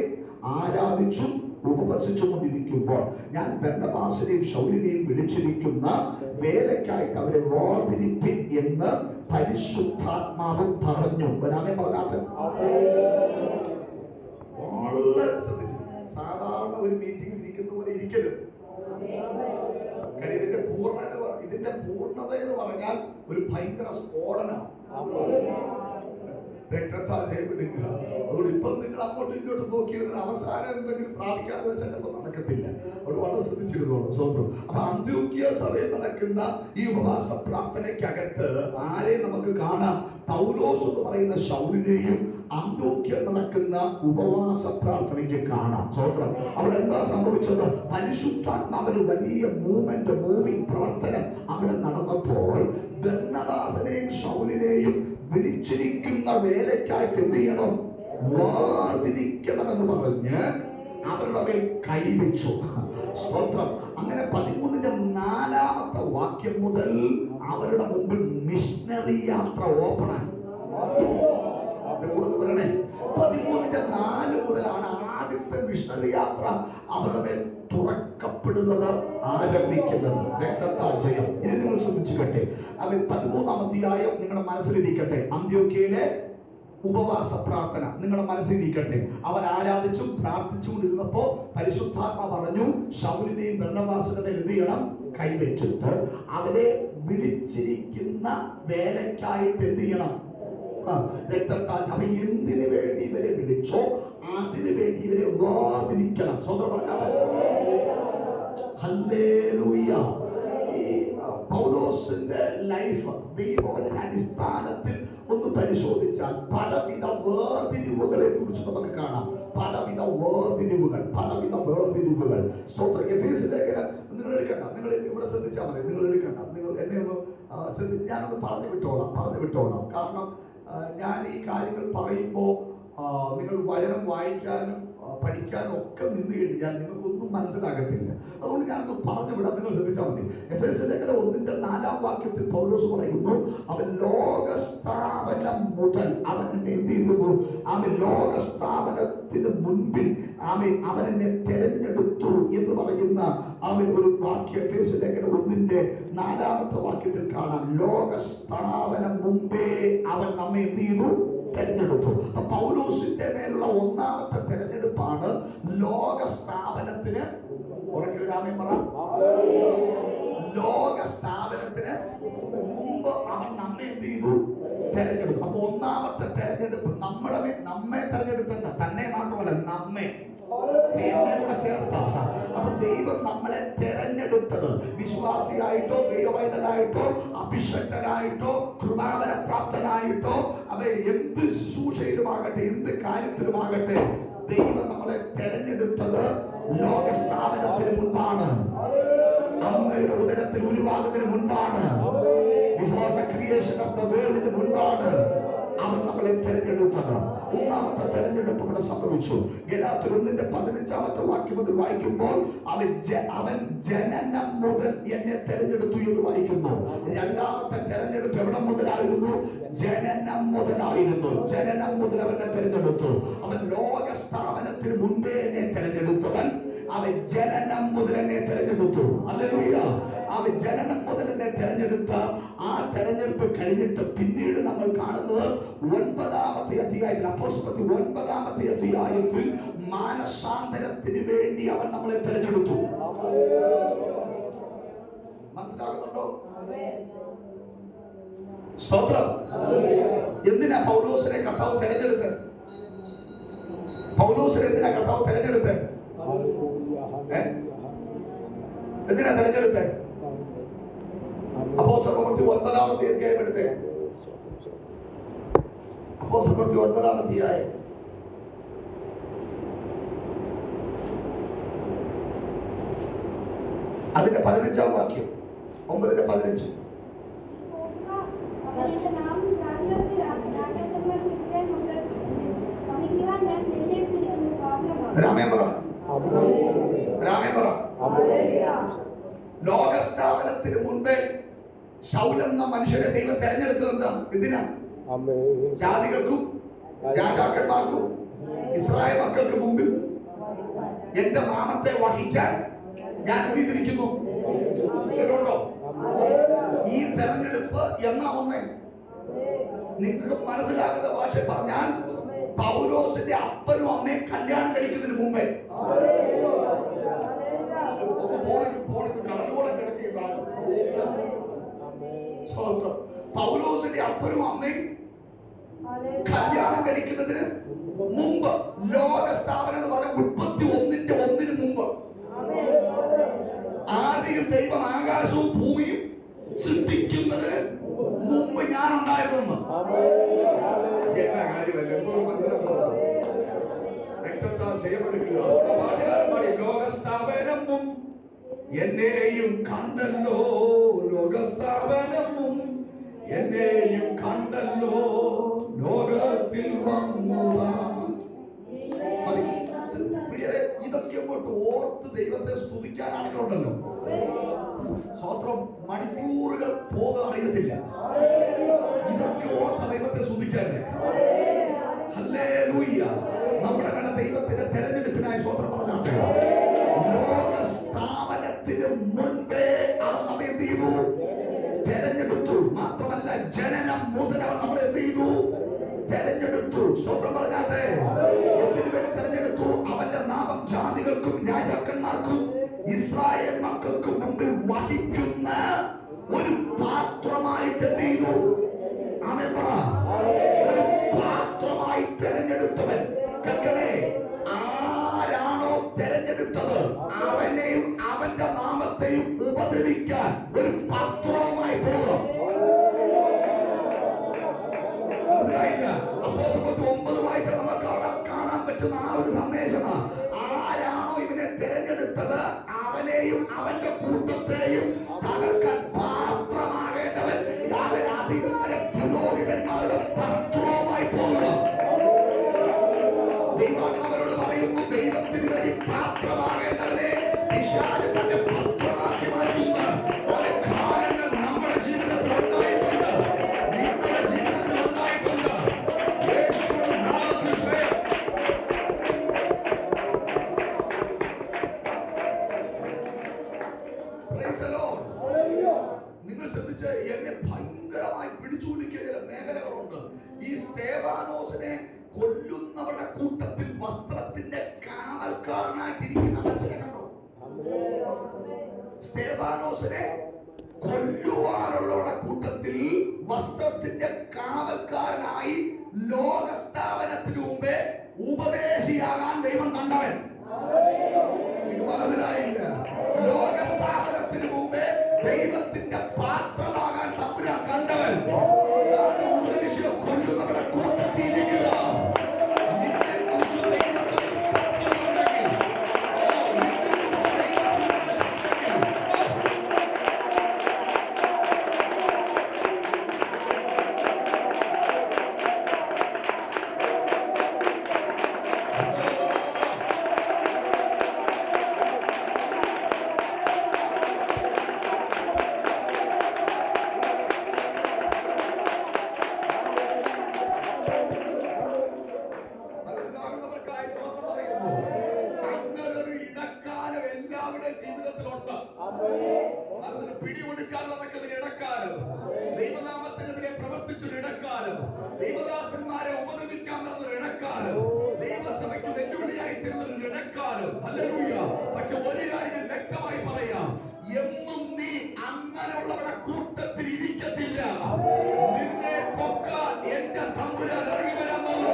ആരാധിച്ചും ഉപവസിച്ചു കൊണ്ടിരിക്കുമ്പോൾ ഞാൻ ബർന്നബാസിനെയും ശൗലിനെയും വിളിച്ചിരിക്കുന്ന വേലയ്ക്കായിട്ട് അവരെ വേർതിരിപ്പിൻ എന്ന് പരിശുദ്ധാത്മാവ് പറഞ്ഞു. വരാമേ പറഞ്ഞാട്ടെ. വളരെ ശ്രദ്ധിച്ചു. സാധാരണ ഒരു മീറ്റിംഗിൽ ഇരിക്കുന്ന പോലെ ഇരിക്കരുത്. കാര്യം ഇതിന്റെ പൂർണ്ണത എന്ന് പറഞ്ഞാൽ ഒരു ഭയങ്കര സ്ഫോടനമാണ്. രക്തത്താൽ ജയമെടുക്കുക. അതുകൊണ്ട് ഇപ്പം നിങ്ങൾ അങ്ങോട്ടും ഇങ്ങോട്ടും നോക്കിയിരുന്ന അവസാനം എന്തെങ്കിലും പ്രാപിക്കാതെ വെച്ചാൽ ചിലപ്പോൾ നടക്കത്തില്ല. അവിടെ വളരെ ശ്രദ്ധിച്ചിരുന്നോളൂ. സ്വന്തം. അപ്പൊ അന്ത്യോക്യ സഭയിൽ നടക്കുന്ന ഈ ഉപവാസ പ്രാർത്ഥനയ്ക്കകത്ത് ആരെ നമുക്ക് കാണാം? പൗലോസ് എന്ന് പറയുന്ന ശൗലിനെയും അന്ത്യോക്യ നടക്കുന്ന ഉപവാസ പ്രാർത്ഥനയ്ക്ക് കാണാം. സ്വന്തം. അവിടെ എന്താ സംഭവിച്ചത്? പരിശുദ്ധാത്മാവിന് വലിയ മൂവിംഗ് പ്രവർത്തനം അവിടെ നടന്നപ്പോൾ ബർന്നബാസിനെയും ശൗലിനെയും വിളിച്ചിരിക്കുന്ന വേലയ്ക്കായിട്ട് എന്ത് ചെയ്യണം? വേർതിരിക്കണമെന്ന് പറഞ്ഞ് അവരുടെ മേൽ കൈവച്ചു. സ്തോത്രം. അങ്ങനെ 13-ന്റെ 4-ാമത്തെ വാക്യം മുതൽ അവരുടെ മുമ്പിൽ മിഷണറി യാത്ര ഓപ്പണായി. കൂടുതൽ പറയണേ. 13-ന്റെ 4 മുതലാണ് ആദ്യത്തെ മിഷണറി യാത്ര അവരുടെ മേൽ തുറക്കപ്പെടുന്നത്, ആരംഭിക്കുന്നത്. രക്തത്താൽ ജയം. ഇനി നിങ്ങൾ ശ്രദ്ധിച്ചു കേട്ടെ. അവൻ 13-ാം അധ്യായം നിങ്ങളുടെ മനസ്സിലിരിക്കട്ടെ. അന്ത്യോക്യയിലെ ഉപവാസ പ്രാർത്ഥന നിങ്ങളുടെ മനസ്സിലിരിക്കട്ടെ. അവർ ആരാധിച്ചും പ്രാർത്ഥിച്ചുകൊണ്ടിരുന്നപ്പോ പരിശുദ്ധാത്മ പറഞ്ഞു, ശൗലിനെയും ബർന്നബാസിനെയും എന്ത് ചെയ്യണം? കൈവച്ചിട്ട് അവരെ വിളിച്ചിരിക്കുന്ന വേലയ്ക്കായിട്ട് എന്ത് ചെയ്യണം? രക്തത്താൽ. അപ്പൊ എന്തിനു വേണ്ടി ഇവരെ വിളിച്ചോ അതിനു വേണ്ടി ഇവരെ വേർതിരിക്കണം. സ്വന്തം പറഞ്ഞാൽ ഹല്ലേലൂയ. ഈ പൗലോസിന്റെ ലൈഫ് ദൈവവചന അടിസ്ഥാനത്തിൽ ഒന്ന് പരിശോധിച്ചാൽ പലവിധ വേർതിരിവുകളെ കുറിച്ച് നമുക്ക് കാണാം. പലവിധ വേർതിരിവുകൾ. സ്തോത്രം. എഫേസ്യ ലേഖനം നിങ്ങൾ എടുക്കണ്ട, നിങ്ങൾ ഇവിടെ ശ്രദ്ധിച്ചാൽ മതി. നിങ്ങൾ എടുക്കണ്ട, നിങ്ങൾ എന്നെ ഒന്ന് ശ്രദ്ധിച്ച് ഞാനൊന്ന് പറഞ്ഞു വിട്ടോളാം. കാരണം ഞാൻ ഈ കാര്യങ്ങൾ പറയുമ്പോൾ നിങ്ങൾ വചനം വായിക്കാനും പഠിക്കാനും ഒക്കെ നിന്ന് കഴിഞ്ഞാൽ നിങ്ങൾക്കൊന്നും മനസ്സിലാകത്തില്ല. അതുകൊണ്ട് ഞാനൊന്ന് പറഞ്ഞു വിടാം. നിങ്ങൾ ശ്രദ്ധിച്ചാൽ മതി. എഫേസ്യ ലേഖനം 1-ന്റെ 4-ാം വാക്യത്തിൽ പൗലോസ് പറയുന്നു, അവൻ ലോകസ്ഥാപനം മുതൽ അവൻ എന്നെ എന്ത് ചെയ്തു? അവൻ ലോകസ്ഥാപനത്തിന് മുൻപിൽ അവൻ എന്നെ തെരഞ്ഞെടുത്തു എന്ന് പറയുന്ന അവൻ ഒരു വാക്യം എഫേസ്യ ലേഖനം 1-ന്റെ 4-ാമത്തെ വാക്യത്തിൽ കാണാം. ലോകസ്ഥാപനം മുമ്പേ അവൻ നമ്മെ എന്ത് ചെയ്തു? തെരഞ്ഞെടുത്തു. പൗലോസിന്റെ മേലുള്ള 1-ാമത്തെ തെരഞ്ഞെടുപ്പാണ് ലോകസ്ഥാപനത്തിന്. ലോകസ്ഥാപനത്തിന് മുമ്പ് അവൻ നമ്മെ എന്ത് ചെയ്തു? തെരഞ്ഞെടുത്തു. അപ്പൊ 1-ാമത്തെ തെരഞ്ഞെടുപ്പ് നമ്മെ തെരഞ്ഞെടുത്തല്ല, തന്നെ മാത്രമല്ല നമ്മെ കൂടെ ചേർത്ത. അപ്പൊ ദൈവം നമ്മളെ തെരഞ്ഞെടുത്തു. തെരഞ്ഞെടുത്തത്. വിശ്വാസിയായിട്ടോ ദൈവവൈതലായിട്ടോ അഭിഷക്തനായിട്ടോ കൃപാവര പ്രാപ്തനായിട്ടോ അവ എന്ത് ശുശ്രൂഷയിലുമാകട്ടെ എന്ത് കാര്യത്തിലുമാകട്ടെ ദൈവം നമ്മളെ തെരഞ്ഞെടുത്തത് ലോകസ്ഥാപനത്തിന് മുൻപാണ്. അമ്മയുടെ ഉദരത്തിൽ ഉരുവാകുന്നതിന് മുൻപാണ്. Before the creation of the വേൾഡിന് മുൻപാണ് അവൻ നമ്മളെ തെരഞ്ഞെടുത്തത്. മൂന്നാമത്തെ തെരഞ്ഞെടുപ്പ് ഇവിടെ സംഭവിച്ചു. ഗലാത്യർ 1:15 വാക്യം മുതൽ വായിക്കുമ്പോൾ അവൻ ജനനം മുതൽ എന്നെ തെരഞ്ഞെടുത്തു എന്ന് വായിക്കുന്നു. രണ്ടാമത്തെ തെരഞ്ഞെടുപ്പ് എവിടെ മുതലായിരുന്നു? ജനനം മുതലായിരുന്നു. ജനനം മുതൽ അവനെ തെരഞ്ഞെടുത്തു. അവൻ ലോകസ്ഥാപനത്തിന് മുൻപേ എന്നെ തെരഞ്ഞെടുത്തവൻ. അവൻ ജനനം മുതൽ എന്നെ തെരഞ്ഞെടുത്തു. ഹല്ലേലൂയ. അവൻ ജനനം മുതൽ എന്നെ തെരഞ്ഞെടുത്ത ആ തെരഞ്ഞെടുപ്പ് കഴിഞ്ഞിട്ട് പിന്നീട് നമ്മൾ കാണുന്നത് 9-ാമത്തെ അധ്യായത്തിൽ, അപ്പോസ്തലപ്രവൃത്തി 9-ാമത്തെ അധ്യായത്തിൽ മാനസാന്തരത്തിന് വേണ്ടി അവൻ നമ്മളെ തെരഞ്ഞെടുത്തു. മനസ്സിലാകുന്നുണ്ടോ? സ്തോത്രം. എന്തിനാ പൗലോസിനെ കർത്താവ് തെരഞ്ഞെടുത്തത്? പൗലോസിനെ എന്തിനാ കർത്താവ് തെരഞ്ഞെടുത്തത്? എന്തിനാ തെരഞ്ഞെടുത്തത്? അപ്പോസ്തലപ്രവൃത്തി 9-ാമത്തെ അധ്യായം എടുത്തേ. അപ്പോസ്തലപ്രവൃത്തി 9-ാം അധ്യായം അതിന്റെ 15-ാം വാക്യം. 9:15. ലോകസ്ഥാപനത്തിന് മുൻപേ ശൗൽ എന്ന മനുഷ്യരെ ദൈവം തെരഞ്ഞെടുത്തത് എന്താ? എന്തിനാ? ജാതികൾക്കും രാജാക്കന്മാർക്കും ഇസ്രായേൽ മക്കൾക്ക് മുമ്പിൽ എന്റെ നാമത്തെ വഹിക്കാൻ ഞാൻ എന്ത് ചെയ്തിരിക്കുന്നു? ഈ തെരഞ്ഞെടുപ്പ് എന്നാ വന്നേ? നിങ്ങൾക്ക് മനസ്സിലാകുന്ന ഭാഷ പറഞ്ഞാൽ പൗലോസിന്റെ അപ്പനും അമ്മയും കല്യാണം കഴിക്കുന്നതിന് മുമ്പേ. കടലോളം കിടക്കിയ സാധനം. പൗലോസിന്റെ അപ്പനും അമ്മയും കല്യാണം കഴിക്കുന്നതിന് മുമ്പ്, ലോകസ്ഥാപനം എന്ന് പറഞ്ഞ 31-1 മുമ്പ്, ആദ്യം ദൈവം ആകാശവും ഭൂമിയും സൃഷ്ടിക്കുന്നതിന് മുമ്പ് ഞാൻ ഉണ്ടായിരുന്നെന്ന്. എന്താ കാര്യമല്ല, രക്തത്താൽ ചെയ്യപ്പെടുക. അതോടെ പാട്ടുകാരൻ പാടി, ലോകസ്ഥാപനവും എന്നെയും കണ്ടല്ലോ, ലോകസ്ഥാപനവും എന്നെയും കണ്ടല്ലോ, ലോകത്തിൽ വന്നതാ. പ്രിയരെ, ഇതൊക്കെ അങ്ങോട്ട് ഓർത്ത് ദൈവത്തെ സ്തുതിക്കാനാണെങ്കിലുണ്ടല്ലോ, സ്വത്രം മണിക്കൂറുകൾ പോകാൻ അറിയത്തില്ല. ഇതൊക്കെ ഓർത്ത് ദൈവത്തെ സ്തുതിക്കാനേ. ഹല്ലേലൂയ. നമ്മുടെ മേലെ ദൈവത്തിന്റെ തെരഞ്ഞെടുപ്പിനായി സ്വത്രം പറഞ്ഞാട്ടെ. ലോകസ്ഥാപനത്തിന് മുൻപേ അവൻ നമ്മെ എന്ത് ചെയ്തു? തെരഞ്ഞെടുത്തു. മാത്രമല്ല, ജനനം മുതൽ അവൻ നമ്മളെ എന്ത് ചെയ്തു? തെരഞ്ഞെടുത്തു. സ്വത്രം പറഞ്ഞാട്ടെ. എന്തിനു വേണ്ടി തെരഞ്ഞെടുത്തു? അവന്റെ നാമം ജാതികൾക്കും രാജാക്കന്മാർക്കും ഇസ്രായേൽ മക്കൾക്കും മുമ്പിൽ വഹിക്കുന്ന ഒരു പാത്രമായിട്ട് എന്ത് ചെയ്തു? ആമേൻ പറ. ഒരു പാത്രമായി തെരഞ്ഞെടുത്തവൻ. കേൾക്കണേ, ആരാണോ തെരഞ്ഞെടുത്തത് അവനെയും അവന്റെ നാമത്തെയും ഉപദ്രവിക്കാൻ ഒരു പാത്രവുമായി പോകും. മനസ്സിലായില്ല? അപ്പോസ്തലപ്രവൃത്തി 9 വായിച്ചാൽ നമുക്ക് അവിടെ കാണാൻ പറ്റുന്ന ആ ഒരു സന്ദേശമാണ്. ആരാണോ ഇവനെ തെരഞ്ഞെടുത്തത് അവനെയും അവന്റെ കൂട്ടത്തെയും തകർക്കാൻ പാത്രമാകേണ്ടവൻ അവൻ അധികാര പുരോഹിതന്മാരുടെ പാത്രവുമായി പോകുക. ദൈവം അവരോട് പറയുന്നു, ദൈവത്തിന് വേണ്ടി പാത്രമാകേണ്ടവനെ പിശാച് തന്റെ പാത്രമാക്കി മാറ്റുന്ന ഒരു കാലങ്ങൾ നമ്മുടെ ജീവിതത്തിൽ ഉണ്ടായിട്ടുണ്ട്, നിങ്ങളുടെ ജീവിതത്തിൽ ഉണ്ടായിട്ടുണ്ട്. യേശുവിന്റെ നാമത്തിൽ ജയം. Praise the Lord. നിങ്ങൾ ശ്രദ്ധിച്ച്, എന്നെ ഭയങ്കരമായി പിടിച്ചുപിടിക്കുക ചില മേഖലകളുണ്ട്. ഈ സ്തേഫാനോസിനെ കൊല്ലുന്നവരുടെ കൂട്ടത്തിൽ വസ്ത്രത്തിന്റെ കാവൽക്കാരനായിട്ടിരിക്കുന്ന മനുഷ്യനെ കണ്ടോ? സ്തേഫാനോസിനെ കൊല്ലുവാനുള്ളവരുടെ കൂട്ടത്തിൽ വസ്ത്രത്തിന്റെ കാവൽക്കാരനായി ലോകസ്ഥാപനത്തിന് മുമ്പേ ഉപദേശിയാകാൻ ദൈവം കണ്ടവൻ. നിങ്ങൾക്ക് മനസ്സിലായില്ല? ലോകസ്ഥാപനത്തിന് ദൈവത്തിന്റെ പാത്രമാകാൻ തമ്പുരാൻ കണ്ടവൻ കൊല്ലുന്നവരുടെ കൂട്ടത്തിരിക്കുക. നിന്നെ കുറിച്ച് ദൈവത്തിന് പദ്ധതിയുണ്ടെങ്കിൽ, നിന്നെ കുറിച്ച് ദൈവത്തിന് പിടികൊടുക്കാൻ നടക്കുന്ന ഇടക്കാലം, ദൈവനാമത്തിനെതിരെ പ്രവർത്തിച്ചൊരു ഇടക്കാലം, ദൈവദാസന്മാരെ ഉപദ്രവിക്കാൻ നടന്നൊരു ഇടക്കാലം, ദൈവസഭയ്ക്ക് വെല്ലുവിളിയായി തീർന്നൊരു ഇടക്കാലം. ഹല്ലേലൂയ. പക്ഷെ ഒരു കാര്യം വ്യക്തമായി പറയാം, എന്നും നീ അങ്ങനെയുള്ളവരുടെ കൂട്ടത്തിൽ ഇരിക്കത്തില്ല. നിന്നെ പൊക്കാൻ എന്റെ തമ്പുരാൻ ഇറങ്ങി വരാൻ പോകുന്നു.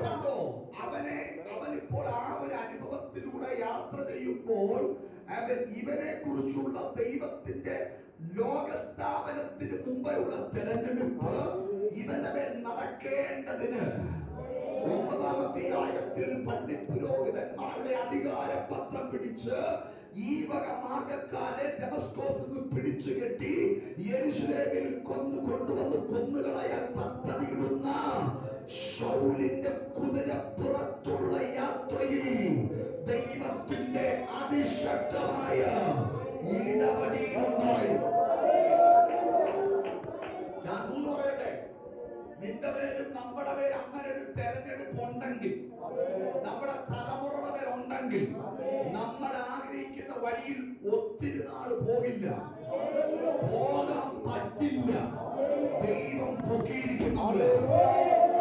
കണ്ടോ, അവനിപ്പോൾ ആ ഒരു അനുഭവത്തിലൂടെ യാത്ര ചെയ്യുമ്പോൾ ഇവനെ കുറിച്ചുള്ള ദൈവത്തിന്റെ ലോകസ്ഥാപനത്തിന് മുമ്പുള്ള തെരഞ്ഞെടുപ്പ് ഇവനെ നടക്കേണ്ടതിന് 9-ാമത്തെ ആയത്തിൽ പള്ളി പുരോഹിതന്മാരുടെ അധികാരപത്രം പിടിച്ച് ഈ വക മാർഗക്കാരെ ദമസ്കോസിൽ നിന്ന് പിടിച്ചു കെട്ടി യെരൂശലേമിൽ കൊണ്ടുവന്ന് കൊന്നുകളയാൻ പദ്ധതിയിടുന്ന ശൗലിന്റെ കുതിരപ്പുറത്തുള്ള യാത്രയിൽ ദൈവത്തിന്റെ അതിശക്തമായ ഇടപെടലുണ്ടായി. ഞാൻ പറയട്ടെ, നിന്റെ പേരും നമ്മുടെ പേര് അങ്ങനെ ഒരു തെരഞ്ഞെടുപ്പ് ഉണ്ടെങ്കിൽ, നമ്മുടെ തലമുറയുടെ പേരുണ്ടെങ്കിൽ, നമ്മൾ ആഗ്രഹിക്കുന്ന വഴിയിൽ ഒത്തിരി നാൾ പോകില്ല, പോകാൻ പറ്റില്ല. ദൈവം പൊക്കിയിരിക്കുന്നവള്.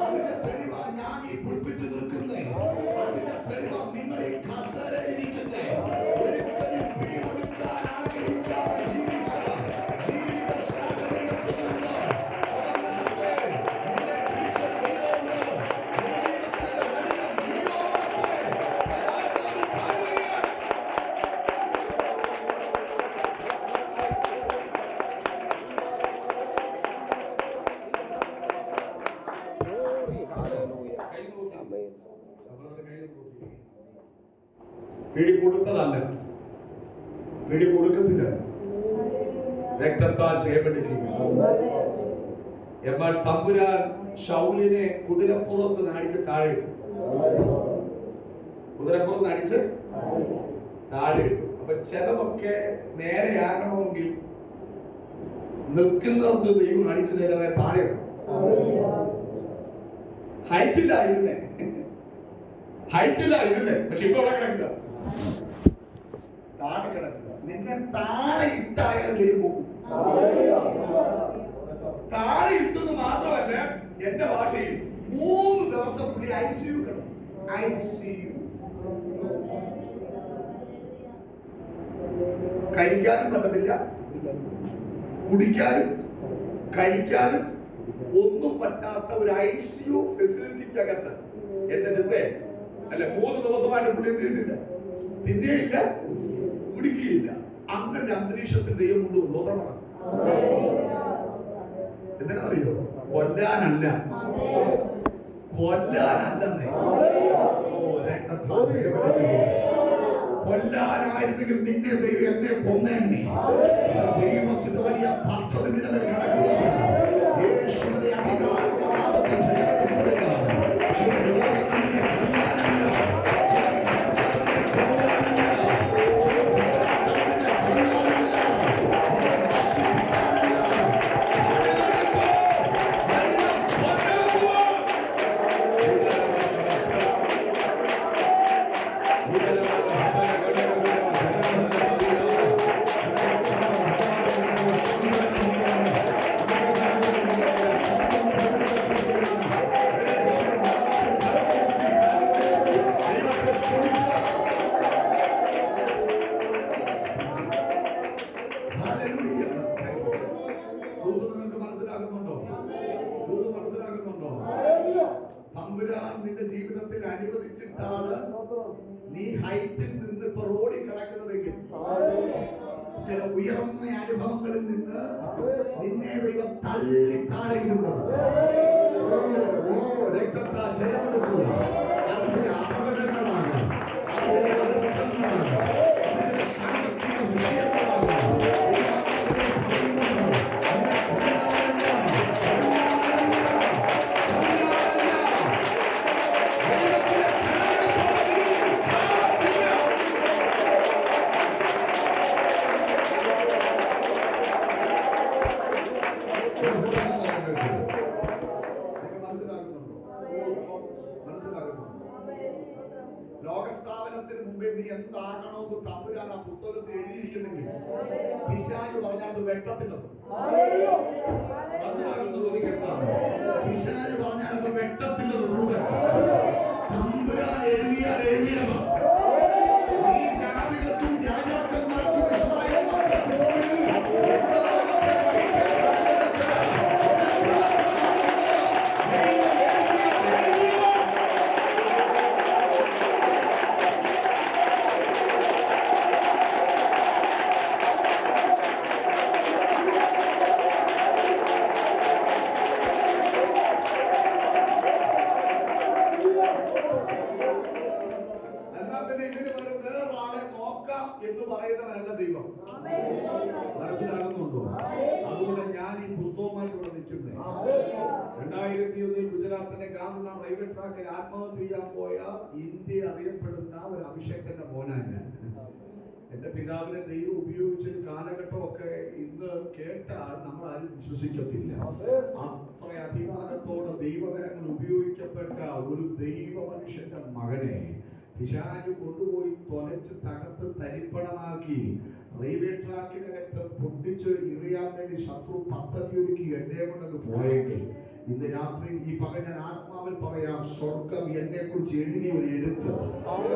അതിന്റെ തെളിവാ ഞാൻ ഈ പുൽപ്പിട്ട് നിൽക്കുന്നേ. അതിന്റെ തെളിവാ നിങ്ങൾ ഈ കസേരയിരിക്കുന്നേ. ഒരിക്കലും പിടികൊടുക്കാൻ ആഗ്രഹിക്കാതെ ജീവിച്ച ജീവിത സാഹചര്യത്തിൽ നിന്ന് നിന്നെ പിടിച്ചത് ദൈവമുണ്ട്. ദൈവത്തിന്റെ വെള്ളം പിടി കൊടുത്തതല്ല, പിടി കൊടുക്കത്തില്ല, രക്തത്താൽ ചെയ്യപ്പെട്ടിരിക്കുന്നു. എന്നാൽ തമ്പുരാൻ ശൗലിനെ കുതിരപ്പുറത്ത് നടിച്ച് താഴെ ഇട്ടു. കുതിരപ്പുറത്ത് നടിച്ച് താഴെ ഇട്ടു. അപ്പൊ ചിലതൊക്കെ നേരെയാകണമെങ്കിൽ നിൽക്കുന്നിടത്ത് ദൈവം അടിച്ചു തരാതെ താഴെ ഇട്ടു. ഹൈറ്റിലായിരുന്നേ, പക്ഷെ ഇപ്പൊ അവിടെ കിടക്കില്ല, താഴെ കിടക്കില്ല. നിന്നെ താഴെ ഇട്ടായാലും ദൈവം പോകും. താഴെ ഇട്ടെന്ന് മാത്രമല്ല, എന്റെ ഭാഷയിൽ 3 ദിവസം പുള്ളി ICU കിടന്നു. ICU കഴിക്കാനും പറ്റത്തില്ല, കുടിക്കാനും കഴിക്കാനും ഒന്നും പറ്റാത്ത ഒരു ICU ഫെസിലിറ്റിക്കകത്ത് എന്റെ ചിന്തയെ അല്ല 3 ദിവസമായിട്ട് പുള്ളി തിന്നില്ല, തിന്നുകയില്ല, കുടിക്കുകയില്ല. അങ്ങനെ അന്തരീക്ഷത്തിൽ ദൈവം കൊണ്ടുവന്നു. എന്തിനറിയോ? കൊല്ലാനല്ലെന്നേ. കൊല്ലാനായിരുന്നെങ്കിൽ നിന്നെ ദൈവം എന്നെ കൊന്നേനെ. ദൈവത്തിന്റെ വലിയ പദ്ധതി നിലവിൽ കിടക്കുകയാണ്. യേശുവിന്റെ അധികാരമുള്ള നാമത്തിൽ ജയമെടുക്കുകയാണ്. ചില രോഗങ്ങൾ നിന്നെ കൊല്ലാനല്ല, ചില തകർച്ചകൾ നിന്നെ കൊല്ലാനല്ല, ചില പോരാട്ടങ്ങൾ നിന്നെ കൊല്ലാനല്ല, നിന്നെ നശിപ്പിക്കാനല്ല. തമ്പുരാൻ നിന്റെ ജീവിതത്തിൽ അനുവദിച്ചിട്ടാണ് നീ ഹൈറ്റിൽ നിന്ന് ഇപ്പൊ റോഡിൽ കിടക്കുന്നതെങ്കിൽ, ചില ഉയർന്ന അനുഭവങ്ങളിൽ നിന്ന് നിന്നെ ദൈവം തള്ളി താഴെ ഇടുന്നത്, രക്തത്താ ജയമെടുക്കുക. അത് ചില അപകടങ്ങളാണ്, അത് ചില അനർത്ഥങ്ങളാണ്, അത് ചില സാമ്പത്തിക വിഷയങ്ങളാണ്. ലോകസ്ഥാപനത്തിന് മുമ്പേ നീ എന്താകണമെന്ന് തമ്പുരാൻ ആ പുസ്തകത്തിൽ എഴുതിയിരിക്കുന്നെങ്കിൽ പിശാച് പറഞ്ഞാൽ അത് വെട്ടത്തില്ലെന്ന്. പിശാച് പറഞ്ഞാൽ അത് വെട്ടത്തില്ലെന്ന്. തമ്പുരാൻ എഴുതിയാൽ എഴുതിയത് ഈ രാവിലത്തും രാജാക്കന്മാർക്കും ഇസ്രായേൽ മക്കൾക്ക് മുമ്പിൽ എന്ന് പറയുന്നതല്ല ദൈവം. മനസ്സിലാകുന്നുണ്ടോ? അതുകൊണ്ട് ഞാൻ ഈ പുസ്തകമായിട്ട് ഇവിടെ നിൽക്കുന്നത് 2001 ഗുജറാത്തിലെ ഗാന്ധി റെയിൽവേ ട്രാക്കിൽ ആത്മഹത്യ ചെയ്യാൻ പോയ ഇന്ത്യ അറിയപ്പെടുന്ന ഒരു അഭിഷേകത്തിന്റെ മോനാണ് ഞാൻ. എന്റെ പിതാവിനെ ദൈവം ഉപയോഗിച്ചൊരു കാലഘട്ടമൊക്കെ ഇന്ന് കേട്ടാൽ നമ്മൾ ആരും വിശ്വസിക്കത്തില്ല. അത്ര അധികാരത്തോടെ ദൈവകരങ്ങൾ ഉപയോഗിക്കപ്പെട്ട ഒരു ദൈവ മനുഷ്യന്റെ മകനെ പിശാച് കൊണ്ടുപോയി തൊലച്ച് തകർത്ത് തരിപ്പണമാക്കി റെയിൽവേ ട്രാക്കിനകത്ത് പൊട്ടിച്ച് എറിയാൻ വേണ്ടി ശത്രു പദ്ധതി ഒരുക്കി എന്നെ കൊണ്ടങ്ങ് പോയെങ്കിൽ ഇന്ന് രാത്രി ഈ പകൽ ഞാൻ ആത്മാവിൽ പറയാം, സ്വർഗം എന്നെ കുറിച്ച് എഴുതി ഒരു എഴുത്ത്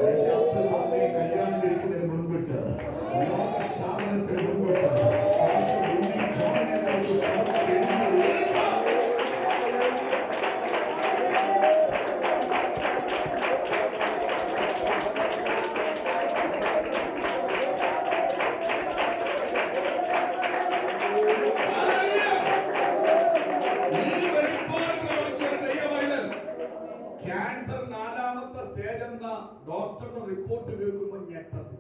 എന്റെ അപ്പനും അമ്മയെ കല്യാണം കഴിക്കുന്നതിന് മുൻപിട്ട്, ലോക സ്ഥാപനത്തിന് മുൻപിട്ട് ജോണിനെ കുറിച്ച് സ്വർഗം എഴുതിയ ഒരു എഴുത്ത്. ക്യാൻസർ 4ാമത്തെ സ്റ്റേജ് എന്ന ഡോക്ടറുടെ റിപ്പോർട്ട് കേൾക്കുമ്പോൾ ഞെട്ടത്.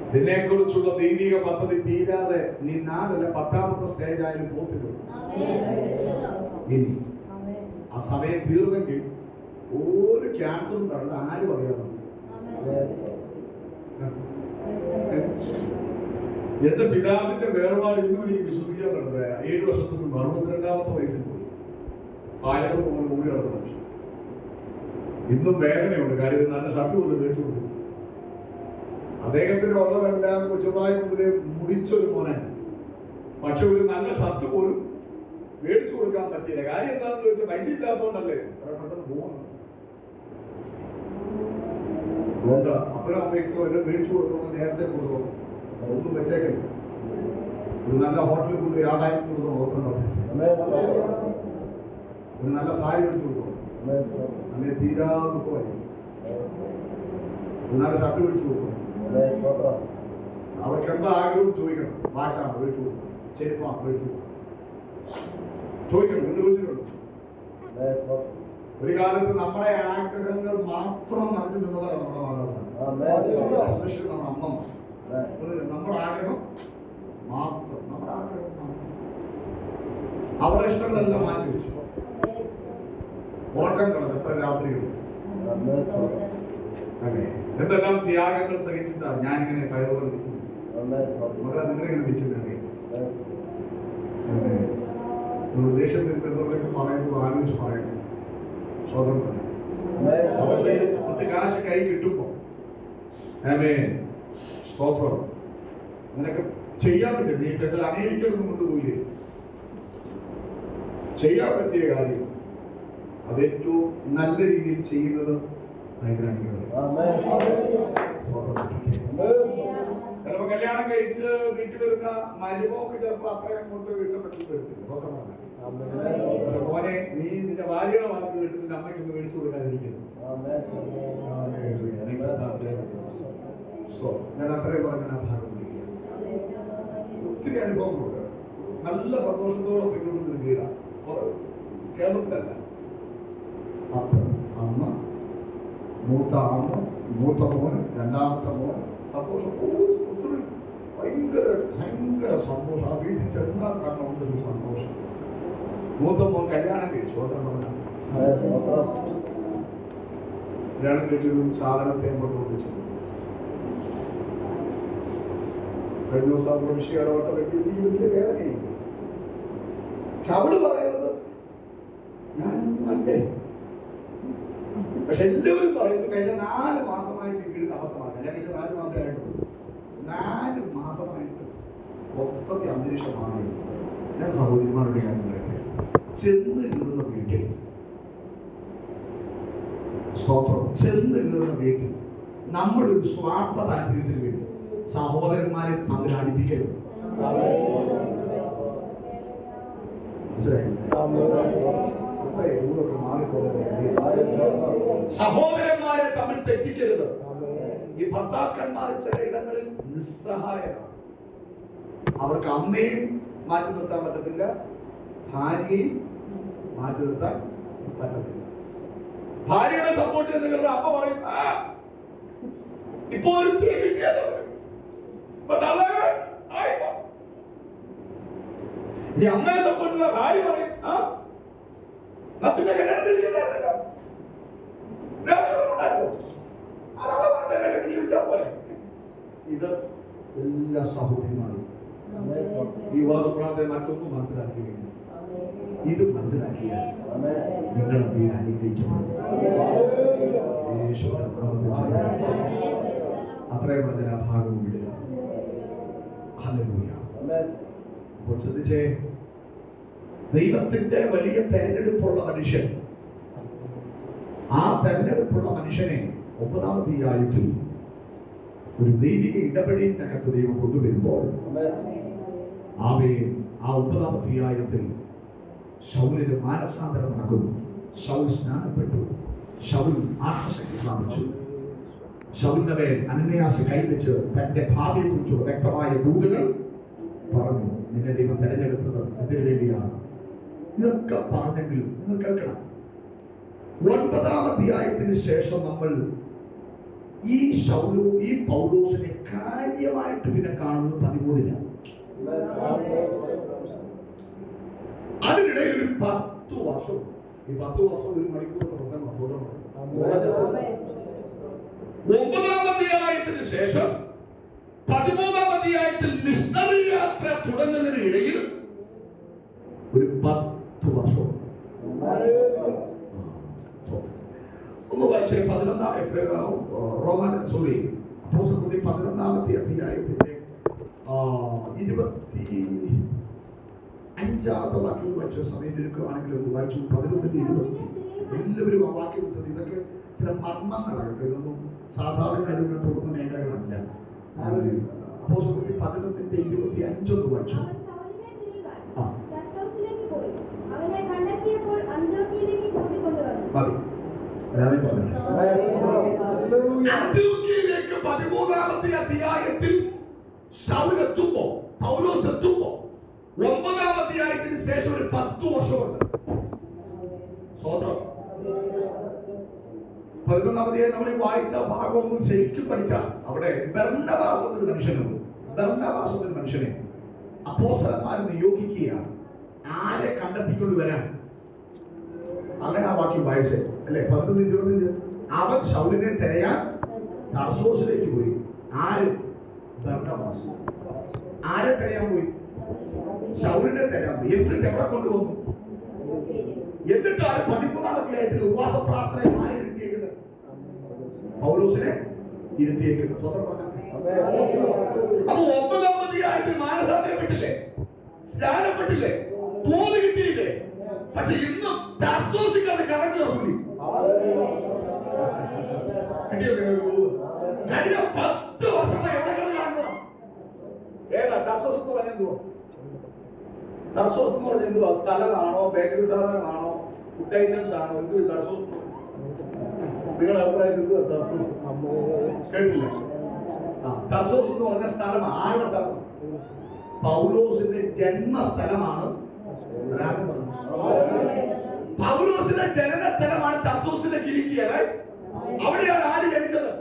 ഇതിനെക്കുറിച്ചുള്ള ദൈവിക പദ്ധതി തീരാതെ നീ 4 അല്ല 10ാമത്തെ സ്റ്റേജ് ആയാലും പോത്തില്ല. ഇനി ആ സമയം തീർന്നെങ്കിൽ ഒരു ക്യാൻസറും തരണ്ട, ആരും അറിയാതെ. എന്റെ പിതാവിന്റെ വേർപാട് ഇന്നും എനിക്ക് വിശ്വസിക്കാൻ പറ്റുന്നത്. 7 വർഷത്തിന് മുമ്പ് 62ാമത്തെ വയസ്സിൽ പോയി ആയിരം പോലെ കൂടി നടന്ന മനുഷ്യൻ. ഇന്നും വേദനയുണ്ട്. കാര്യം നല്ല ഷർട്ട് പോലും മേടിച്ചു കൊടുത്തു. അദ്ദേഹത്തിന് ഉള്ളതെല്ലാം ചെറുതായി മുതലേ മുടിച്ചൊരു മോനാണ്. പക്ഷെ ഒരു നല്ല ഷർട്ട് പോലും മേടിച്ചു കൊടുക്കാൻ പറ്റിയില്ല. കാര്യം എന്താണെന്ന് ചോദിച്ചാൽ പൈസ ഇല്ലാത്തതുകൊണ്ടല്ലേ അത്ര പെട്ടെന്ന് പോകുന്നത്. അതുകൊണ്ട് അപ്പനും അമ്മയ്ക്കോ എല്ലാം മേടിച്ചു കൊടുക്കണമെന്ന് നേരത്തെ കൊടുക്കണം. ഒന്നും വെച്ചേക്കില്ല. ഒരു നല്ല ഹോട്ടലിൽ കൊണ്ട് ആഹാരം കൊടുക്കണം. ഓർമ്മ ഒരു നല്ല സാരി മേടിച്ചു കൊടുക്കണം. അങ്ങനെ തീരാതുക്കമായി ഒരു നല്ല ഷർട്ട് മേടിച്ചു കൊടുക്കണം. അവർക്ക് എന്താ ആഗ്രഹം ചോദിക്കണം. വാച്ചാണ് മേടിച്ചു കൊടുക്കണം, ചെരുപ്പാണ് മേടിച്ചു കൊടുക്കണം, ചോദിക്കണം. നിങ്ങൾ ചോദിച്ചിട്ടുണ്ട്. ഒരു കാലത്ത് നമ്മുടെ ആഗ്രഹങ്ങൾ മാത്രം നിറഞ്ഞു നിന്നവരാണ് നമ്മുടെ മാതാപിതാക്കൾ, എസ്പെഷ്യലി നമ്മുടെ അമ്മമാർ. നമ്മുടെ ആഗ്രഹം മാത്രം, നമ്മുടെ ആഗ്രഹം മാത്രം. അവരുടെ ഇഷ്ടങ്ങളെല്ലാം മാറ്റി വെച്ചു. ഉറക്കം കിടന്ന് എത്ര രാത്രിയുണ്ട് അല്ലേ? എന്തെല്ലാം ത്യാഗങ്ങൾ സഹിച്ചിട്ടാണ് ഞാനിങ്ങനെ കയറുപോലെ നിൽക്കുന്നത്. മകളെ നിങ്ങളിങ്ങനെ നിൽക്കുന്നത് അറിയാം. നമ്മൾ ദേഷ്യം എന്തെങ്കിലൊക്കെ പറയുന്നത് ആലോചിച്ച് പറയണം. സ്വതം പറയണം. 10 കാശ് കൈ കിട്ടുമ്പോ സ്തോത്രം നിനക്ക് ചെയ്യാൻ പറ്റും. നീ ഇപ്പൊ അമേരിക്കയിലൊന്നും കൊണ്ടുപോയില്ലേ? ചെയ്യാൻ പറ്റിയ കാര്യം അതേറ്റവും നല്ല രീതിയിൽ ചെയ്യുന്നത് ഭയങ്കര അനുഗ്രഹം. ചിലപ്പോ കല്യാണം കഴിച്ച് വീട്ടിൽ വരുന്ന മരുമോക്ക് ചിലപ്പോ അത്രയും അങ്ങോട്ട് ഇഷ്ടപ്പെട്ടെന്ന് വരുന്നില്ല. സ്വന്തമാണ് മോനെ, നീ നിന്റെ ഭാര്യയുടെ വാക്ക് കേട്ട് നിന്റെ അമ്മയ്ക്കൊന്ന് മേടിച്ചു കൊടുക്കാതിരിക്കുന്നു. ഞാൻ അത്രയും പറഞ്ഞ ആ ഭാഗം വിളിക്കുകയാണ്. ഒത്തിരി അനുഭവങ്ങളുണ്ട്. നല്ല സന്തോഷത്തോടെ പോയിക്കൊണ്ടിരുന്നൊരു വീടാണ്. കേരളത്തിലല്ല. അപ്പൻ, അമ്മ, മൂത്ത അമ്മ, മൂത്ത മോന്, രണ്ടാമത്തെ മോന്, സന്തോഷം. ഒത്തിരി ഭയങ്കര ഭയങ്കര സന്തോഷം. ആ വീട്ടിൽ ചെന്നാൽ തന്നെ ഉണ്ടൊരു സന്തോഷം. മൂത്ത മോൻ കല്യാണം കഴിച്ചു. അത്ര പറഞ്ഞു കല്യാണം കഴിച്ചൊരു സാധനത്തെ അങ്ങോട്ട് ഒന്നിച്ചു. കഴിഞ്ഞ ദിവസം വിഷയം ഇടപെട്ട വ്യക്തി വലിയ വേദനയായി. പക്ഷെ അവള് പറയുന്നത് ഞാൻ നല്ലേ. പക്ഷെ എല്ലാവരും പറയുന്നത് കഴിഞ്ഞ 4 മാസമായിട്ട് ഈ വീടിന്റെ അവസ്ഥ മാറ്റാം. ഞാൻ കഴിഞ്ഞ 4 മാസമായിട്ടുള്ളൂ. 4 മാസമായിട്ട് മൊത്തത്തിൽ അന്തരീക്ഷമാണ്. ഞാൻ സഹോദരിമാരുടെ കാര്യം പറയട്ടെ. ചെന്ന് കയറുന്ന വീട്ടിൽ, സ്തോത്രം, ചെന്ന് കയറുന്ന വീട്ടിൽ നമ്മളൊരു സ്വാർത്ഥ താല്പര്യത്തിന് വേണ്ടി സഹോദരന്മാരെ തമ്മിൽ അടുപ്പിക്കരുത്. സഹോദരന്മാരെ തമ്മിൽ തെറ്റിക്കരുത്. ഈ ഭർത്താക്കന്മാർ ചില ഇടങ്ങളിൽ നിസ്സഹായരാണ്. അവർക്ക് അമ്മയും മാറ്റി നിർത്താൻ പറ്റത്തില്ല, ഭാര്യയും മാറ്റി നിർത്താൻ പറ്റത്തില്ല. ഭാര്യയുടെ സപ്പോർട്ട് ചെയ്ത് നിങ്ങളുടെ അമ്മ പറയും ഇപ്പൊ ഒരു കിട്ടിയാലോ. അമ്മയെ സപ്പോർട്ട് ചെയ്ത ഭാര്യ പറയും പിന്നെ കല്യാണം കഴിച്ചിട്ടുണ്ടായിരുന്നല്ലോ, ജീവിച്ചാ പോലെ. ഇത് എല്ലാ സഹോദരിമാരും ഈ വാദപ്രാർത്ഥന മറ്റൊന്നും മനസ്സിലാക്കിയില്ല. ഇത് മനസ്സിലാക്കിയാൽ നിങ്ങളുടെ വീട് അനുഗ്രഹിക്കപ്പെടും. അത്രയും പറഞ്ഞ ആ ഭാഗം വിടുക. ഹല്ലേലൂയ. അപ്പോൾ ശ്രദ്ധിച്ചേ, ദൈവത്തിന്റെ വലിയ തെരഞ്ഞെടുപ്പുള്ള മനുഷ്യൻ, ആ തെരഞ്ഞെടുപ്പുള്ള മനുഷ്യനെ 9-ാം അധ്യായത്തിൽ ഒരു ദൈവിക ഇടപെടലിനകത്ത് ദൈവം കൊണ്ടുവരുമ്പോൾ ആ 9-ാം അധ്യായത്തിൽ ശൗലിന് മാനസാന്തരം നടക്കുന്നു. ശൗൽ സ്നാനപ്പെട്ടു. ശൗൽ ആത്മശക്തി പ്രാപിച്ചു. ശൗലിന്റെ മേൽ അനന്യാസ് കൈവച്ച് തന്റെ ഭാവിയെ കുറിച്ചുള്ള വ്യക്തമായ ദൂതുകൾ പറഞ്ഞു. നിന്നെ ദൈവം തെരഞ്ഞെടുത്തത് എന്തിനു വേണ്ടിയാണ്? ഇതൊക്കെ പറഞ്ഞെങ്കിലും നിങ്ങൾ കേൾക്കണം. 9-ാം അധ്യായത്തിന് ശേഷം നമ്മൾ ഈ പൗലോസിനെ കാര്യമായിട്ട് പിന്നെ കാണുന്നത് 13-ലാണ്. അതിനിടയിൽ ഒരു 10 വർഷം, ഈ 10 വർഷം 1 മണിക്കൂർ പ്രസംഗം. 9-ാം അധ്യായത്തിന് ശേഷം 13-ാം അധ്യായത്തിൽ മിഷണറി യാത്ര തുടങ്ങുന്നതിന് ഇടയിൽ ഒരു 10 വർഷമുണ്ട്. ഒന്ന് വായിച്ചേ. 11-ാമത്തെ അധ്യായത്തിന്റെ 25-ാമത്തെ വാക്യം വായിച്ച സമയം എടുക്കുകയാണെങ്കിൽ ഒന്ന് വായിച്ചു. 11-20 എല്ലാവരും ആ വാക്യം ശ്രദ്ധ. ഇതൊക്കെ ചില മർമ്മങ്ങളാണ്. ഇതൊന്നും സാധാരണ കാര്യങ്ങൾ തുടങ്ങുന്ന മേഖലകളല്ല. അപ്പോസ്തലപ്രവൃത്തി 11-25 ഒന്ന് വായിച്ചു. അന്ത്യോക്യയിലേക്ക് 13-ാമത്തെ അധ്യായത്തിൽ ശൗൽ എത്തുമ്പോ, പൗലോസ് എത്തുമ്പോ 9-ാം അധ്യായത്തിന് ശേഷം ഒരു 10 വർഷമുണ്ട്. സ്വതന്ത്രം 11-ാം അധ്യായം നമ്മൾ ഈ വായിച്ച ഭാഗമൊന്നും ശരിക്കും പഠിച്ചാൽ അവിടെ ബർന്നബാസ് എന്നൊരു മനുഷ്യനുണ്ട്. ബർന്നബാസ് എന്നൊരു മനുഷ്യനെ അപ്പോസ്തലന്മാർ നിയോഗിക്കുകയാണ്. ആരെ കണ്ടെത്തിക്കൊണ്ട് വരാൻ? അങ്ങനെ ആ വാക്യം വായിച്ചേ അല്ലെ? 11-25 അവൻ ശൗലിനെ തിരയാൻ തർസോസിലേക്ക് പോയി. ആര്? ബർന്നബാസ്. ആരെ തിരയാൻ പോയി? ശൗലിനെ തിരയാൻ പോയി. എന്നിട്ട് എവിടെ കൊണ്ടുവന്നു? എന്നിട്ടാണ് 13-ാം അധ്യായത്തിൽ ഉപവാസ പ്രാർത്ഥനയുമായി ഇരുത്തിയേക്കുന്നത്. പൗലോസിനെ ഇരുത്തിയേക്കുന്നത്. സ്വതന്ത്രം പറഞ്ഞാൽ അപ്പൊ 9-ാം അധ്യായത്തിൽ മാനസാന്തരപ്പെട്ടില്ലേ? സ്നാനപ്പെട്ടില്ലേ? തോത് കിട്ടിയില്ലേ? പക്ഷെ ഇന്നും തർസോസിക്കാതെ കടക്കുക കൂടി കിട്ടിയോ? കഴിഞ്ഞ 10 വർഷമായി എവിടെ കാണുക? ടർസോസ് എന്ന് പറഞ്ഞാൽ എന്തുവാ? ടർസോസ് എന്ന് പറഞ്ഞാൽ എന്തുവാ? സ്ഥലമാണോ, ബേക്കറി സാധനമാണോ, ഫുഡ് ഐറ്റംസ് ആണോ? എന്ത് ടർസോസ്? നിങ്ങളുടെ അഭിപ്രായത്തിൽ എന്തുവാ ടർസോസ്? കേട്ടില്ല? ടർസോസ് എന്ന് പറഞ്ഞ സ്ഥലമാണ്. ആരുടെ സ്ഥലം? പൗലോസിന്റെ ജന്മസ്ഥലമാണ്. പൗലോസിന്റെ ജനന സ്ഥലമാണ് ടർസോസിലെ കിലിക്കിയ. അവിടെയാണ് ആര് ജനിച്ചത്?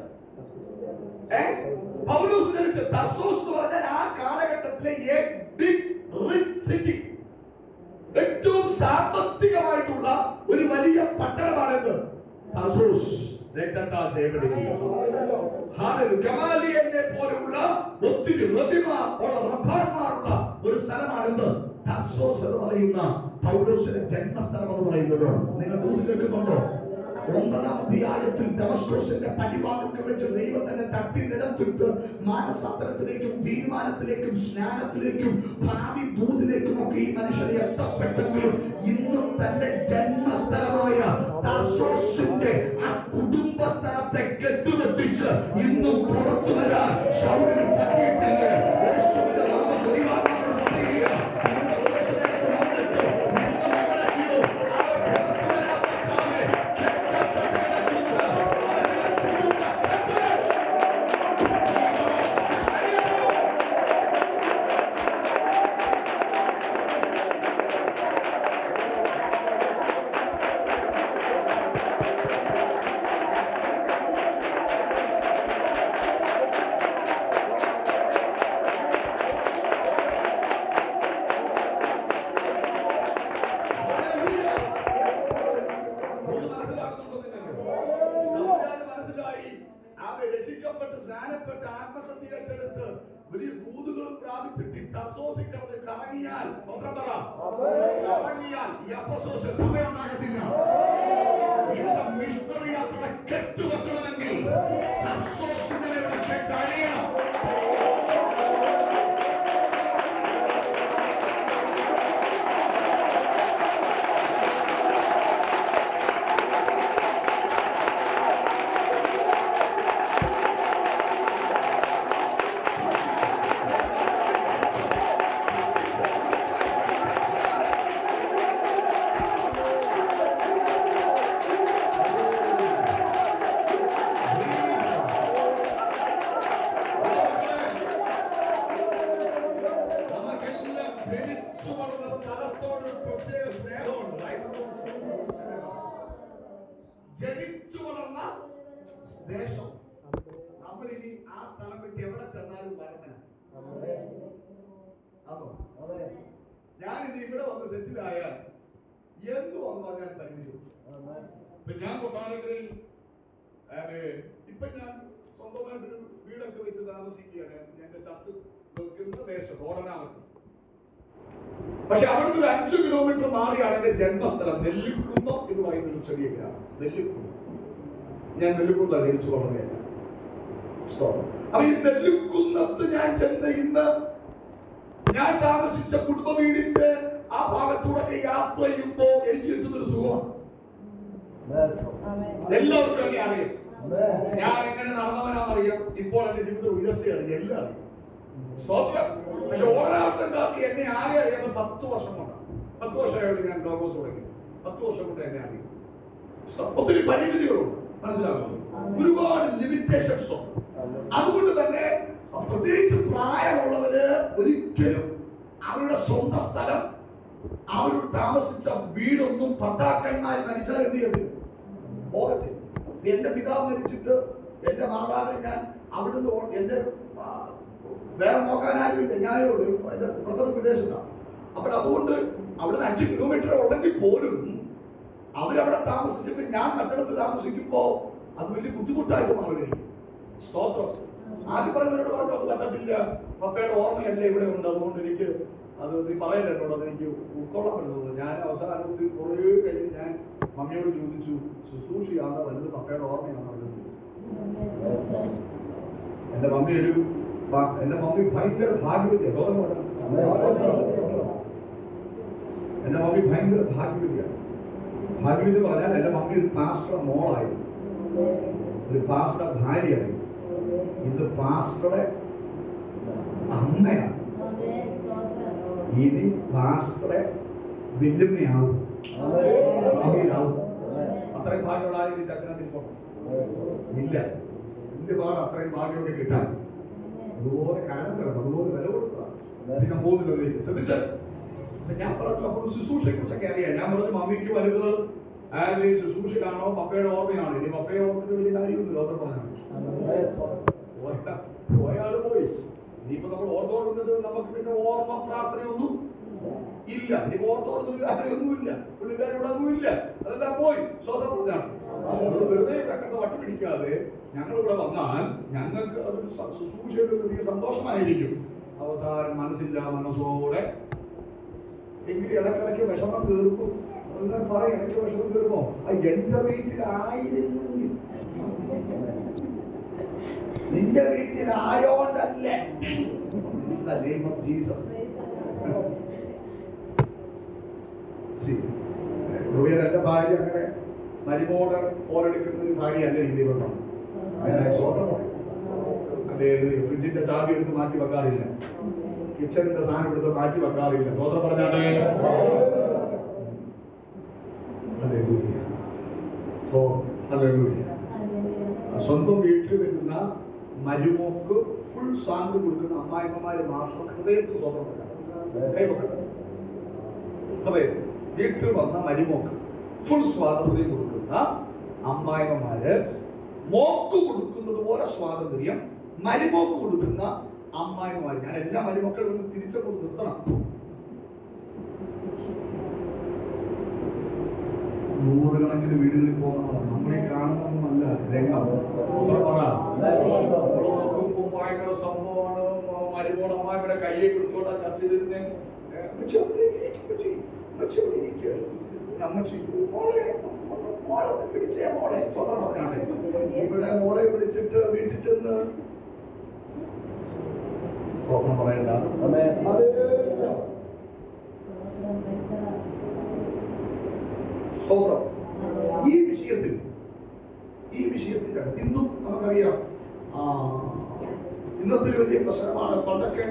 പൗലോസ് ജനിച്ചത്. ടർസോസ് എന്ന് പറഞ്ഞാൽ ആ കാലഘട്ടത്തിലെ ഏറ്റവും സാമ്പത്തികമായിട്ടുള്ള ഒരു വലിയ പട്ടണമാണെന്ന് ടർസോസ്. ഗമാലിയലിനെ പോലുള്ള ഒത്തിരി റബ്ബിമാരുള്ള ഒരു സ്ഥലമാണെന്ന് ടർസോസ് എന്ന് പറയുന്ന പൗലോസിന്റെ ജന്മസ്ഥലം എന്ന് പറയുന്നത്. നിങ്ങൾ ദൂത് കേൾക്കുന്നുണ്ടോ? 9-ാമത്തെ ആഴത്തിൽ ദമസ്കോസിന്റെ പടിവാതിൽക്കൽ വെച്ച് ദൈവം തന്നെ തട്ടി നിലത്തിട്ട് മാനസാന്തരത്തിലേക്കും തീരുമാനത്തിലേക്കും സ്നാനത്തിലേക്കും ഭാവി ദൂതിലേക്കും ഒക്കെ ഈ മനുഷ്യനെ എത്തപ്പെട്ടെങ്കിലും ഇന്നും തന്റെ ജന്മസ്ഥലമായ ടർസോസിന്റെ ആ കുടുംബ സ്ഥലത്തെ കെട്ടുറപ്പിച്ച് ഇന്നും പുറത്തു വരാൻ ശൗലിന് പറ്റിയിട്ടില്ല. യേശുവിന്റെ നാമത്തിൽ ദൈവാത്മാവോട് പറയുക, രക്ഷിക്കപ്പെട്ട് സ്നാനപ്പെട്ട് ആത്മശക്തി ഏറ്റെടുത്ത് വലിയ ദൂതുകളും പ്രാപിച്ചിട്ട് ടർസോസിൽ കിടന്ന് കറങ്ങിയാൽ ഈ അപ്പസ്തോലന് സമയം ഉണ്ടാകത്തില്ല. ഇവരുടെ മിഷണറി യാത്രയുടെ കെട്ടുവെക്കണമെങ്കിൽ ടർസോസിന്റെ മേലുള്ള കെട്ടഴിയണം. ജനിച്ചു വളർന്ന ദേശം. നമ്മളിനി ആ സ്ഥലം വിട്ട് എവിടെ ചെന്നാലും വരത്തണം. അതോ ഞാനിനി ഇവിടെ വന്ന് സെറ്റിലായാൽ എന്ത് വന്നു പറഞ്ഞാൽ പരിമിതി. ഇപ്പൊ ഞാൻ കൊട്ടാരക്കരയിൽ ഇപ്പൊ ഞാൻ സ്വന്തമായിട്ടൊരു വീടൊക്കെ വെച്ച് താമസിക്കുകയാണ്. എന്റെ ചർച്ച നിൽക്കുന്ന ദേശം ഓടനാമത്ത്. പക്ഷെ അവിടുന്ന് ഒരു 5 കിലോമീറ്റർ മാറിയാണ് എന്റെ ജന്മസ്ഥലം. നെല്ലിക്കുന്നം എന്ന് പറയുന്ന ഒരു ചെറിയ ഗ്രാമം. നെല്ലിക്കുന്നം. ഞാൻ നെല്ലിക്കുന്ന ജനിച്ചു വളർന്നതല്ല. അപ്പൊ ഈ നെല്ലിക്കുന്നത്ത് ഞാൻ ചെന്ന് ഇന്ന് ഞാൻ താമസിച്ച കുടുംബ വീടിന്റെ ആ ഭാഗത്തൂടെ യാത്ര ചെയ്യുമ്പോ എനിക്ക് കിട്ടുന്നൊരു സുഖമാണ്. എല്ലാവർക്കും അങ്ങനെ അറിയാം. ഞാൻ എങ്ങനെ നടന്നവനാണെന്നറിയാം. ഇപ്പോൾ എന്റെ ജീവിതത്തിൽ ഉയർച്ച അറിയാം. എല്ലാം അറിയാം. സ്തോത്രം. പക്ഷെ ഓരോരുത്തർക്കാർക്ക് എന്നെ ആകെ അറിയാവുന്ന 10 വർഷം കൊണ്ടാണ്. 10 വർഷമായിട്ട് ഞാൻ ലോഗോസ് തുടങ്ങി. 10 വർഷം കൊണ്ട് എന്നെ അറിയാം. ഒത്തിരി പരിമിതികളുണ്ട്. മനസ്സിലാകുന്നു. ഒരുപാട് ലിമിറ്റേഷൻസ് ഉണ്ട്. അതുകൊണ്ട് തന്നെ പ്രത്യേകിച്ച് പ്രായമുള്ളവര് ഒരിക്കലും അവരുടെ സ്വന്തം സ്ഥലം, അവരോട് താമസിച്ച വീടൊന്നും ഭർത്താക്കന്മാർ മരിച്ചാൽ എന്ത് ചെയ്യത്തില്ല, പോകത്തില്ല. എന്റെ പിതാവ് മരിച്ചിട്ട് എന്റെ മാതാവിനെ ഞാൻ അവിടുന്ന് എന്റെ വേറെ നോക്കാനാരുമില്ല. ഞാനോട് എന്റെ ബ്രദർ വിദേശത്താണ്. അപ്പോൾ അതുകൊണ്ട് അവിടുന്ന് 5 കിലോമീറ്റർ ഉണ്ടെങ്കിൽ പോലും അവരവിടെ താമസിച്ചിട്ട് ഞാൻ മറ്റിടത്ത് താമസിക്കുമ്പോ അത് വലിയ ബുദ്ധിമുട്ടായിട്ട് മാറുകയും. സ്തോത്രം. ആദ്യം പറഞ്ഞവരോട് പറഞ്ഞു അത് പറ്റത്തില്ല, പപ്പയുടെ ഓർമ്മയല്ല ഇവിടെ ഉണ്ട്, അതുകൊണ്ട് എനിക്ക് അത് നീ പറയല്ല എന്നോട്, അത് എനിക്ക് ഉൾക്കൊള്ളാൻ പറ്റുന്നുള്ളൂ. ഞാൻ അവസാനത്തിൽ കുറേ കഴിഞ്ഞ് ഞാൻ മമ്മിയോട് ചോദിച്ചു, ശുശ്രൂഷയാണോ വലുത് പപ്പയുടെ ഓർമ്മയാണോ വലുത്? എന്റെ മമ്മി ഭയങ്കര ഭാഗ്യവതിയാണ്. എന്റെ മമ്മി ഭയങ്കര ഭാഗ്യവതിയാണ്. ഭാഗ്യവതി പറഞ്ഞാൽ എന്റെ മമ്മി ഒരു പാസ്റ്ററുടെ മോളായിരുന്നു, ഒരു പാസ്റ്ററുടെ ഭാര്യയായിരുന്നു. ഇന്ന് പാസ്റ്ററുടെ അമ്മയാണ്. ഇനി പാസ്റ്ററെ വെല്ലുമ്മയാവും, ഭാവിയിലാവും. അത്രയും ഭാഗ്യമുള്ള ആരെങ്കിലും ചർച്ചനത്തിൽ പോകണം ഇല്ല. വലിയ പാട് അത്രയും ഭാഗ്യമൊക്കെ കിട്ടാൻ അതുപോലെ കരഞ്ഞത്, അതുപോലെ വില കൊടുത്തതാണ്. ഞാൻ പോകുന്നില്ല, ശ്രദ്ധിച്ചാൽ ഞാൻ പറഞ്ഞു. അപ്പോൾ ശുശ്രൂഷയെ കുറിച്ചൊക്കെ അറിയാം. ഞാൻ പറഞ്ഞു മമ്മിക്ക് വലുത് ശുശ്രൂഷയാണോ പപ്പയുടെ ഓർമ്മയാണോ? ഇനി പപ്പയെ ഓർമ്മയുടെ വലിയ കാര്യമൊന്നുമില്ല. ഓർമ്മ പറഞ്ഞാണ് പോയാള് പോയി. ഇനിയിപ്പോ നമ്മൾ ഓർത്തോടുന്നിട്ട് നമുക്ക് പിന്നെ ഓർമ്മ പ്രാർത്ഥനയൊന്നും ഇല്ല. ഇനി ഓർത്തോടുന്ന കാര്യമൊന്നുമില്ല, പുള്ളിക്കാരോട് ഒന്നുമില്ല, അതെല്ലാം പോയി. സ്വതം പറഞ്ഞാണ്. വെറുതെ കണ്ട വട്ടം പിടിക്കാതെ ഞങ്ങളിവിടെ വന്നാൽ ഞങ്ങൾക്ക് അത് ശുശ്രൂഷയുടെ വലിയ സന്തോഷമായിരിക്കും. അവസാനം മനസ്സില്ല മനസ്സോടെ എങ്കിലും ഇടക്കിടയ്ക്ക് വിഷമം കയറുമ്പോൾ അങ്ങനെ പറയും. ഇടയ്ക്ക് വിഷമം കയറുമ്പോ എന്റെ വീട്ടിലായിരുന്നെങ്കിൽ, നിന്റെ വീട്ടിലായോണ്ടല്ലേ. എന്റെ ഭാര്യ അങ്ങനെ മരുമോട് പോലെടുക്കുന്ന ഒരു ഭാര്യയല്ല എനിക്ക് ദൈവം തന്നെ. സ്വതന്ത്രം പറയും. അല്ലെ ഫ്രിഡ്ജിന്റെ ചാവി എടുത്ത് മാറ്റി വെക്കാറില്ല, കിച്ചണിന്റെ സാധനം എടുത്ത് മാറ്റി വെക്കാറില്ല. സ്വതന്ത്രം പറഞ്ഞാണ്. സ്വന്തം വീട്ടിൽ വരുന്ന മരുമോക്ക് ഫുൾ സ്വാതന്ത്ര്യം കൊടുക്കുന്ന അമ്മായിമ്മമാര് മാത്രം ഹൃദയത്തിൽ സ്വതന്ത്രം പറഞ്ഞാണ്. കൈവക്കണം. സമയം വീട്ടിൽ വന്ന മരുമോക്ക് ഫുൾ സ്വാതന്ത്ര്യം കൊടുക്കുന്ന അമ്മായിമ്മമാര് മോക്ക് കൊടുക്കുന്നത് പോലെ സ്വാതന്ത്ര്യം മരുമോക്ക് കൊടുക്കുന്ന അമ്മായിമ്മമാര്. ഞാൻ എല്ലാ മരുമക്കളും തിരിച്ചങ്ങോട്ട് നിർത്തണം. നൂറുകണക്കിന് വീടുകളിൽ പോകുന്നതാണ്. നമ്മളെ കാണുന്നൊന്നുമല്ല രംഗം. നോക്കുമ്പോൾ ഭയങ്കര സംഭവമാണ്. മരുമോൾ അമ്മായിയുടെ കയ്യെ പിടിച്ചോണ്ട് ചർച്ച ചെയ്തിരുന്നേ പിടിച്ചേ മോളെ സ്വന്തം പറഞ്ഞാട്ടെ. ഇവിടെ മോളെ പിടിച്ചിട്ട് വീട്ടിൽ ചെന്ന് സ്വന്തം പറയണ്ട. ഈ വിഷയത്തിന്റെ അകത്ത് ഇന്നും നമുക്കറിയാം ഇന്നത്തെ ഒരു വലിയ പ്രശ്നമാണ്. പണ്ടൊക്കെ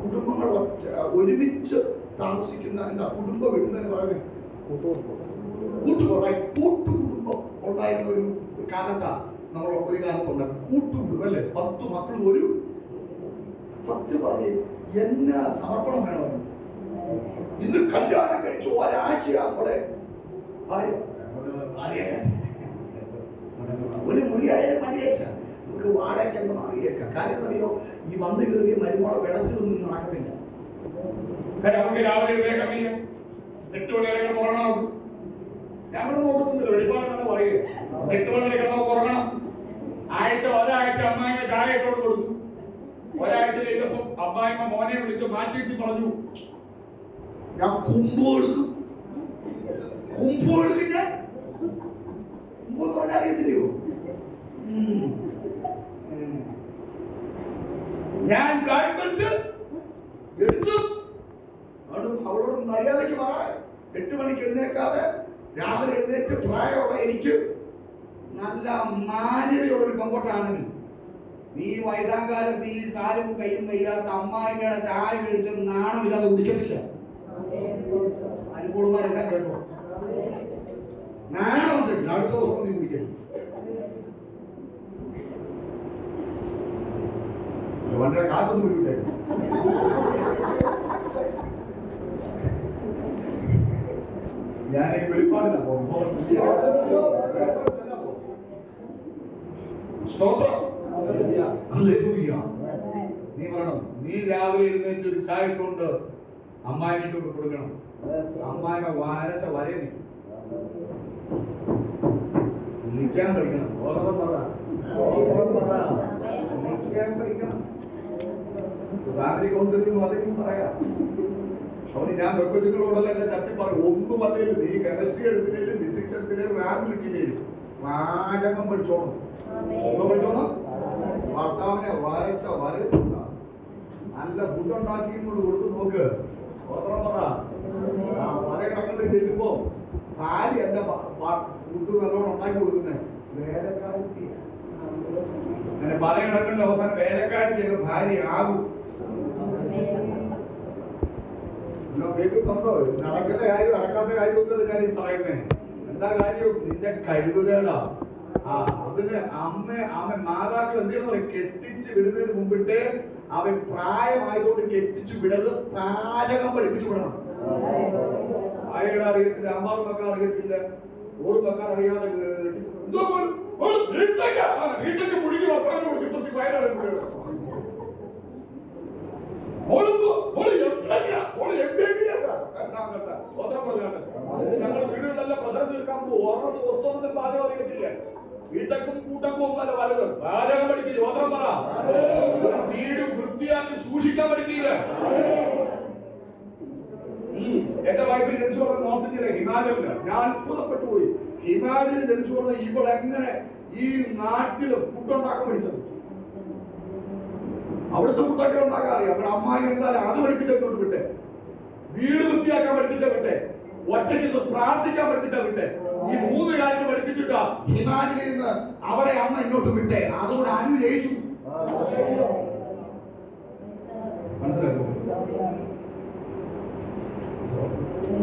കുടുംബങ്ങൾ ഒരുമിച്ച് താമസിക്കുന്ന എന്താ കുടുംബ വീടുന്നതിന് പറയുന്നത് കൂട്ടുകുടുംബം ഉണ്ടായിരുന്ന ഒരു കാലത്താണ് നമ്മൾ ഒരു കാലത്തുണ്ടായിരുന്നു. കൂട്ടുകുടുംബം അല്ലേ, 10 മക്കളും ഒരു സത്യം പറഞ്ഞ് എന്നാ സമർപ്പണം വേണം. ഇന്ന് കല്യാണം കഴിച്ചു ഒരാഴ്ചയാകുമ്പോഴേ ഒരു മുറിയായാലും മതിയേച്ച നമുക്ക് വാടകയ്ക്കങ്ങ് മാറിയേക്കാം. കാര്യം അറിയോ, ഈ വന്ന് കയറിയ മരുമോളെ വിടച്ചിലൊന്നും നടക്കത്തില്ല. ഞങ്ങൾ നോക്കുന്നില്ല. വെളിപ്പാടെന്നാണ് പറയുക. 8 മണി കിടന്നോ ഉറങ്ങണം. ഒരാഴ്ച അമ്മായിമ്മ ചായ ഇട്ടോട് കൊടുത്തു. ഒരാഴ്ച കഴിഞ്ഞപ്പോ അമ്മായിമ്മ മോനെ വിളിച്ച് മാറ്റിയിരുത്തി പറഞ്ഞു, ഞാൻ കുമ്പ് കൊടുക്കും. ഞാൻ കുമ്പ് പറഞ്ഞാൽ അറിയത്തില്ലയോ? ഞാൻ ഗവൺമെന്റ് എടുത്തു. അവളോട് മര്യാദയ്ക്ക് പറ. 8 മണിക്ക് എഴുന്നേക്കാതെ രാവിലെ എഴുന്നേറ്റ് പ്രായമുള്ള എനിക്ക് നല്ല മാന്യതയുള്ള ഒരു പെൺകൊട്ടാണെങ്കിൽ നീ വയസ്സാകാലത്ത് ഈ കാലും കൈയും വയ്യാത്ത അമ്മായിമ്മയുടെ ചായ മേടിച്ച് നാണമില്ലാതെ കുടിക്കത്തില്ല. അനുകൂലമാരെന്താ കേട്ടോ, നാണമുണ്ടെങ്കിൽ അടുത്ത ദിവസം നീ കുടിക്കരുത്. വളരെ കാത്തൊന്നും വിട്ടേക്കും. ഞാൻ ഈ വെളിപ്പാടില്ല പോകും. സ്തോത്രം. നീ പറയണം, നീ രാവിലെ എഴുന്നേറ്റ് ഒരു ചായ ഇട്ടുകൊണ്ട് അമ്മായിട്ടൊക്കെ കൊടുക്കണം. അമ്മായിമ്മ വരച്ച വരേ നിൽക്കാൻ പഠിക്കണം. ബോധം പറ, നിൽക്കാൻ പഠിക്കണം. ഫാമിലി കൗൺസിലിംഗ് അതെങ്കിലും പറയാം. അവിടെ ഞാൻ കൊച്ചുങ്ങളോടല്ല എന്റെ ചർച്ച പറയും. ഒന്നും വന്നേലും നീ കെമിസ്ട്രി എടുത്തില്ലേലും ഫിസിക്സ് എടുത്തില്ലേലും റാമ്പ് കിട്ടിയില്ലേലും പാചകം പഠിച്ചോണം. പഠിച്ചോണം. ഭർത്താവിനെ വരച്ച വരത്തുണ്ട നല്ല ഫുഡ് ഉണ്ടാക്കി കൊടുത്ത് നോക്ക്. ഓർമ്മ പറ. പലയിടങ്ങളിൽ ചെല്ലുമ്പോ ഭാര്യയല്ല ഫുഡ് നല്ലോണം ഉണ്ടാക്കി കൊടുക്കുന്നത്, വേലക്കാരി. അങ്ങനെ പലയിടങ്ങളിൽ അവസാനം വേലക്കാരി ഭാര്യ ആകും. കേൾക്കുന്നുണ്ടോ? നടക്കുന്ന കാര്യം നടക്കാത്ത കാര്യം ഒന്നുമല്ല ഞാൻ ഈ പറയുന്നേ. എന്താ കാര്യം? നിന്റെ കഴിവുകേടാ. അതിന് അവൻ മാതാക്കൾ എന്തെങ്കിലും പറയും, കെട്ടിച്ച് വിടുന്നതിന് മുമ്പിട്ട് അവൻ പ്രായമായതുകൊണ്ട് കെട്ടിച്ചു വിടരുത്, പാചകം പഠിപ്പിച്ചു വിടണം. ആയകളെ അറിയത്തില്ല, അമ്മാവ് മക്കൾ അറിയത്തില്ല, ഓറ് മക്കൾ അറിയാതെ വീട്ടൊക്കെ മുഴുകി മക്കളെ കൊടുക്കുമ്പത്തി വയറിറങ്ങി ഞങ്ങൾ വീടുകളെല്ലാം പ്രശ്നം തീർക്കാൻ പോകും. ഒത്തൊന്നും പാചകം അറിയത്തില്ല. വീട്ടക്കും കൂട്ടക്കും ഒന്നല്ല വലുത്. പാചകം പഠിക്കില്ല. ഓത്രം പറ. വീട് വൃത്തിയാക്കി സൂക്ഷിക്കാൻ പഠിക്കില്ല. എന്റെ വൈഫ് ജനിച്ചു പറഞ്ഞ നോർത്ത് ഇന്ത്യയിലെ ഹിമാചലില് ഞാൻ അത്ഭുതപ്പെട്ടു പോയി. ഹിമാചലിൽ ജനിച്ചു പറഞ്ഞ ഇവിടെ എങ്ങനെ ഈ നാട്ടില് ഫുഡ് ഉണ്ടാക്കാൻ പഠിച്ചത്? അവിടുത്തെ ഫുഡൊക്കെ ഉണ്ടാക്കാൻ അറിയാം. അവിടെ അമ്മായി എന്തായാലും അത് പഠിപ്പിച്ചോട്ട് വിട്ടെ, വീട് വൃത്തിയാക്കാൻ പഠിപ്പിച്ച വിട്ടെ, ഒറ്റയ്ക്ക് പ്രാർത്ഥിക്കാൻ പഠിപ്പിച്ച വിട്ടെ. ഈ 3 കാര്യങ്ങൾ പഠിപ്പിച്ചിട്ടാ ഹിമാചലിൽ നിന്ന് അവിടെ അമ്മ ഇങ്ങോട്ട് വിട്ടെ. അതോടെ അനു ജയിച്ചു. മനസ്സിലായോ?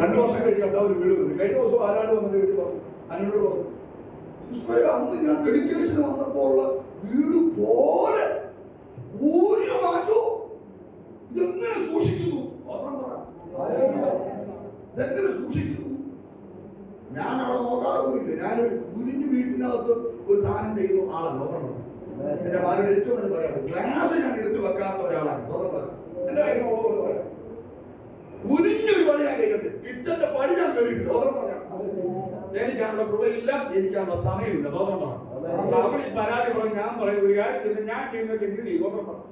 2 വർഷം കഴിഞ്ഞ ഒരു വീട് വന്നു. കഴിഞ്ഞ ദിവസം ആരാണ് വന്നത്? വീട് പറഞ്ഞു, അനുവിനോട് പറഞ്ഞു, സിസ്റ്ററെ അന്ന് ഞാൻ ഡെഡിക്കേഷന് വന്നപ്പോൾ വീട് പോലെ ഒരു മാറ്റവും. ഇതെങ്ങനെ സൂക്ഷിക്കുന്നു? ഓർമ്മ പറ, ഇതെങ്ങനെ സൂക്ഷിക്കുന്നു? ഞാൻ അവിടെ നോക്കാറൊന്നുമില്ല. ഞാൻ കുരിഞ്ഞ് വീട്ടിനകത്ത് ഒരു സാധനം ചെയ്യുന്ന ആളല്ല. ഓർമ്മ പറഞ്ഞു, എന്റെ ഭാര്യയുടെ ഏറ്റവും തന്നെ പറയാം, ഗ്ലാസ് ഞാൻ എടുത്ത് വെക്കാത്ത ഒരാളാണ്. ഓർമ്മ പറയാം, എന്റെ കാര്യം ഓർമ്മ പറയാം, കുരിഞ്ഞൊരു പണി ഞാൻ കേൾക്കത്തില്ല. കിച്ചന്റെ പണി ഞാൻ കയറിയിട്ടില്ല. ഓർമ്മ പറയാം, എനിക്കാനുള്ള കൃപയില്ല, എനിക്കാനുള്ള സമയമില്ല. ഓർമ്മ പറയാം. അവൾ ഈ പരാതി പറഞ്ഞു. ഞാൻ പറയും, ഒരു കാര്യം ചെയ്ത് ഞാൻ ചെയ്യുന്നൊക്കെ നീ ചെയ്യും. ഓർമ്മ പറയാം.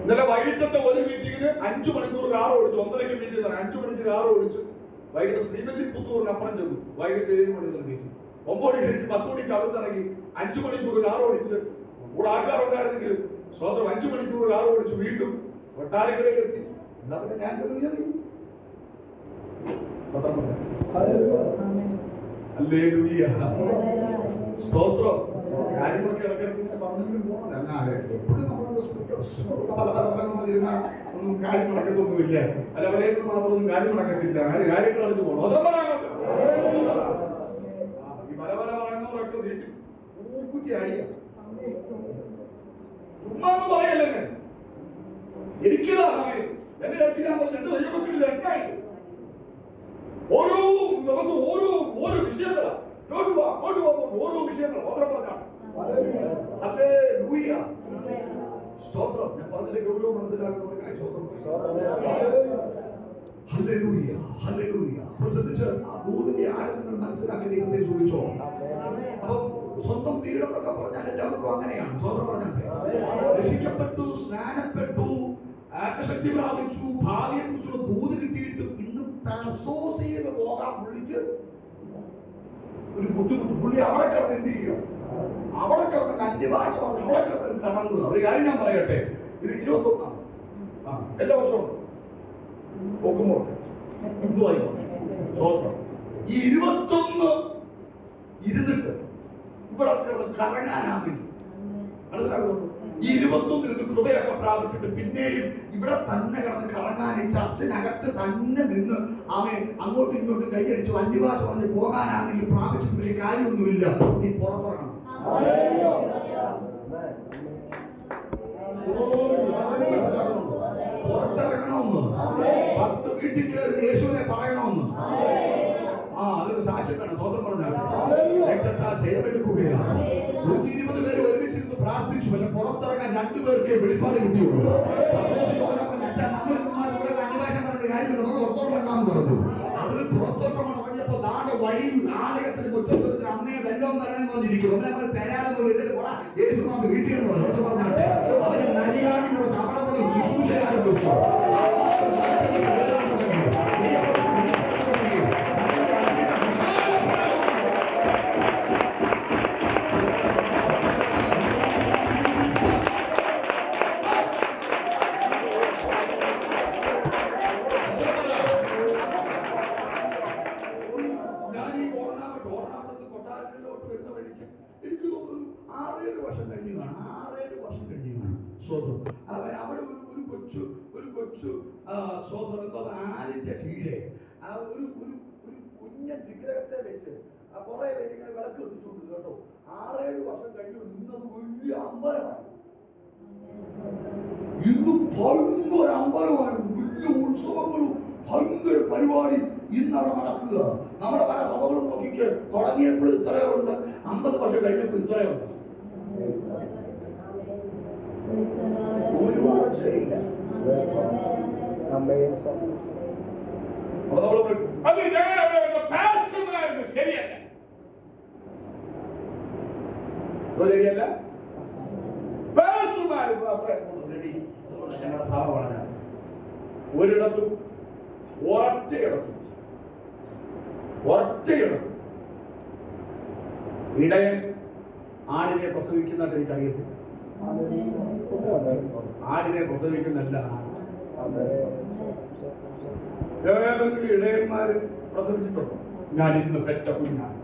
ഇന്നലെ വൈകിട്ടത്തെ ഒരു മീറ്റിങ്ങിന് 5 മണിക്കൂർ കാർ ഓടിച്ചു. 1:30 മീറ്റിംഗ് തന്നെ 5 മണിക്ക് കാർ ഓടിച്ചു. വൈകിട്ട് ശ്രീവല്ലിപുത്തൂരിന് അപ്പുറം ചെന്നു. വൈകിട്ട് 7 മണി മീറ്റിംഗ്. 9 മണി കഴിഞ്ഞ് 10 മണിക്ക് അവിടെ ഇറങ്ങി 5 മണിക്കൂർ കാർ ഓടിച്ച്. കൂടെ ആൾക്കാരുണ്ടായിരുന്നെങ്കിൽ സ്വതന്ത്രം 5 മണിക്കൂർ കാർ ഓടിച്ചു. വീണ്ടും കൊട്ടാരക്കരയിൽ എത്തി. എന്താ പിന്നെ ഞാൻ സ്തോത്രം. കാര്യങ്ങളൊക്കെ ഇടക്കിടക്ക് പറഞ്ഞെങ്കിലും പോകണം. എന്നാണ് എപ്പോഴും ഒന്നും കാര്യം നടക്കത്തൊന്നുമില്ല. അല്ല വലയത്തിൽ മാത്രമൊന്നും കാര്യം നടക്കത്തില്ല. കാര്യങ്ങൾ അറിഞ്ഞു പോകണം. അതും പറയാനുണ്ട്. ഈ പല പറയുന്നവരൊക്കെ വീട്ടിൽ പൂക്കുറ്റി അടിയ ചുമ്മാ ഒന്നും പറയല്ലേ. ഞാൻ എനിക്കതാ സമയം. എന്റെ കരുത്തിൽ ഞാൻ പറഞ്ഞു, എന്റെ ദൈവമക്കൾ ഇത് എന്തായത്? ഓരോ ദിവസവും ഓരോ വിഷയങ്ങളാ. ഓരോ വിഷയങ്ങൾ ഓർമ്മ പറഞ്ഞാണ്. സ്തോത്രം. ഞാൻ പറഞ്ഞതിന്റെ ഗൗരവം മനസ്സിലാക്കുന്നവർക്കായി ശ്രദ്ധിച്ച് ആ ദൂതിന്റെ ആഴം നിങ്ങൾ മനസ്സിലാക്കി ദൈവത്തെ സൂക്ഷിച്ചോ. അപ്പൊ സ്വന്തം വീടെന്നൊക്കെ പറഞ്ഞാൽ എല്ലാവർക്കും അങ്ങനെയാണ്. സ്വന്തം പറഞ്ഞാൽ രക്ഷിക്കപ്പെട്ടു, സ്നാനപ്പെട്ടു, ആത്മശക്തി പ്രാപിച്ചു, ഭാവിയെ കുറിച്ചുള്ള ദൂത് കിട്ടിയിട്ടും ഇന്ന് തർസോസ് ചെയ്ത് പോകാൻ പുള്ളിക്ക് ഒരു ബുദ്ധിമുട്ട്. പുള്ളി അവിടെ കിടന്ന് എന്ത് ചെയ്യുക? അവിടെ കിടന്ന് അന്യഭാഷ പറഞ്ഞു അവിടെ കിടന്ന് കറങ്ങുക. ഒരു കാര്യം ഞാൻ പറയട്ടെ, ഇത് 21 എല്ലാ വർഷവും ഉണ്ട്. ഒക്കുമ്പോഴൊക്കെ എന്തുവായി സ്വോത്രം. ഈ 21 ഇരുന്നിട്ട് ഇവിടെ കിടന്ന് കറങ്ങാനാണെങ്കിൽ മനസ്സിലാകുന്നു. ഈ 21 ഇത് കൃപയൊക്കെ പ്രാപിച്ചിട്ട് പിന്നെയും ഇവിടെ തന്നെ കിടന്ന് കറങ്ങാൻ, ഈ ചർച്ചിനകത്ത് തന്നെ നിന്ന് അവൻ അങ്ങോട്ടും ഇങ്ങോട്ടും കൈയടിച്ചു അന്യഭാഷ പറഞ്ഞ് പോകാനാണെങ്കിൽ പ്രാപിച്ചിട്ട് വലിയ കാര്യമൊന്നുമില്ല. നീ പുറത്തിറങ്ങണം. പുറത്തിറങ്ങണമെന്ന് 10 വീട്ടിൽ കയറി യേശുവിനെ പറയണമെന്ന്. അതൊരു സാക്ഷ്യം വേണം. സ്വന്തം പറഞ്ഞാണ് രക്തത്താൽ ജയമെടുക്കുകയാണ്. 120 പേര് ഒരുമിച്ചിരുന്ന് പ്രാർത്ഥിച്ചു. പക്ഷെ പുറത്തിറങ്ങാൻ 2 പേർക്ക് വെളിപ്പാട് കിട്ടിയുള്ളൂ. നമ്മൾ അന്യഭാഷ പറഞ്ഞ കാര്യം നമുക്ക് പുറത്തോട്ടിറങ്ങാന്ന് പറഞ്ഞു. അവര് പുറത്തോട്ടമാണ് പറഞ്ഞപ്പോ ദാണ്ട വഴി ആലയത്തിന് മുറ്റത്തൊരു അമ്മയെ വെല്ലം വരണം പറഞ്ഞിരിക്കും. അവരെ തരാനെന്ന് എഴുതി പോടാ യേശു നമുക്ക് വീട്ടിൽ എന്ന് പറഞ്ഞു. പറഞ്ഞാട്ടെ അവരെ മലയാളികളോട് അവിടെ മുതൽ ശുശ്രൂഷ ആരംഭിച്ചു. കൊച്ചു സ്വതന്ത്രം എന്തോ ആലിന്റെ കീഴെ ആ ഒരു ഒരു ഒരു കുഞ്ഞൻ വിഗ്രഹത്തെ വെച്ച് ആ കുറെ പേര് ഇങ്ങനെ വിളക്ക് എത്തിച്ചുകൊണ്ട് കേട്ടോ. 6-7 വർഷം കഴിഞ്ഞു ഇന്നത് വലിയ അമ്പലമാണ്. ഇന്ന് ഭയങ്കര അമ്പലമാണ്, വലിയ ഉത്സവങ്ങളും ഭയങ്കര പരിപാടി ഇന്നവിടെ നടക്കുക. നമ്മുടെ പല സഭകളും നോക്കിക്ക് തുടങ്ങിയപ്പോൾ ഇത്രയുണ്ട്, 50 വർഷം കഴിഞ്ഞപ്പോൾ ഇത്രയുണ്ട്. ഒരു വളർച്ചയില്ല. അത് ശരിയല്ല, ശരിയല്ല. റെഡി. അതുകൊണ്ട് ഞങ്ങളുടെ സഭ വളരാൻ ഒരിടത്തും ഒറ്റയിടത്തും ഇടയൻ ആടിനെ പ്രസവിക്കുന്നതായിട്ട് എനിക്കറിയത്തില്ല. ആടിനെ പ്രസവിക്കുന്നല്ല ആട്. ഏതെങ്കിലും ഇടയന്മാര് പ്രസവിച്ചിട്ടുണ്ടോ? ഞാൻ ഇന്ന് പെറ്റ കുഞ്ഞാണ്.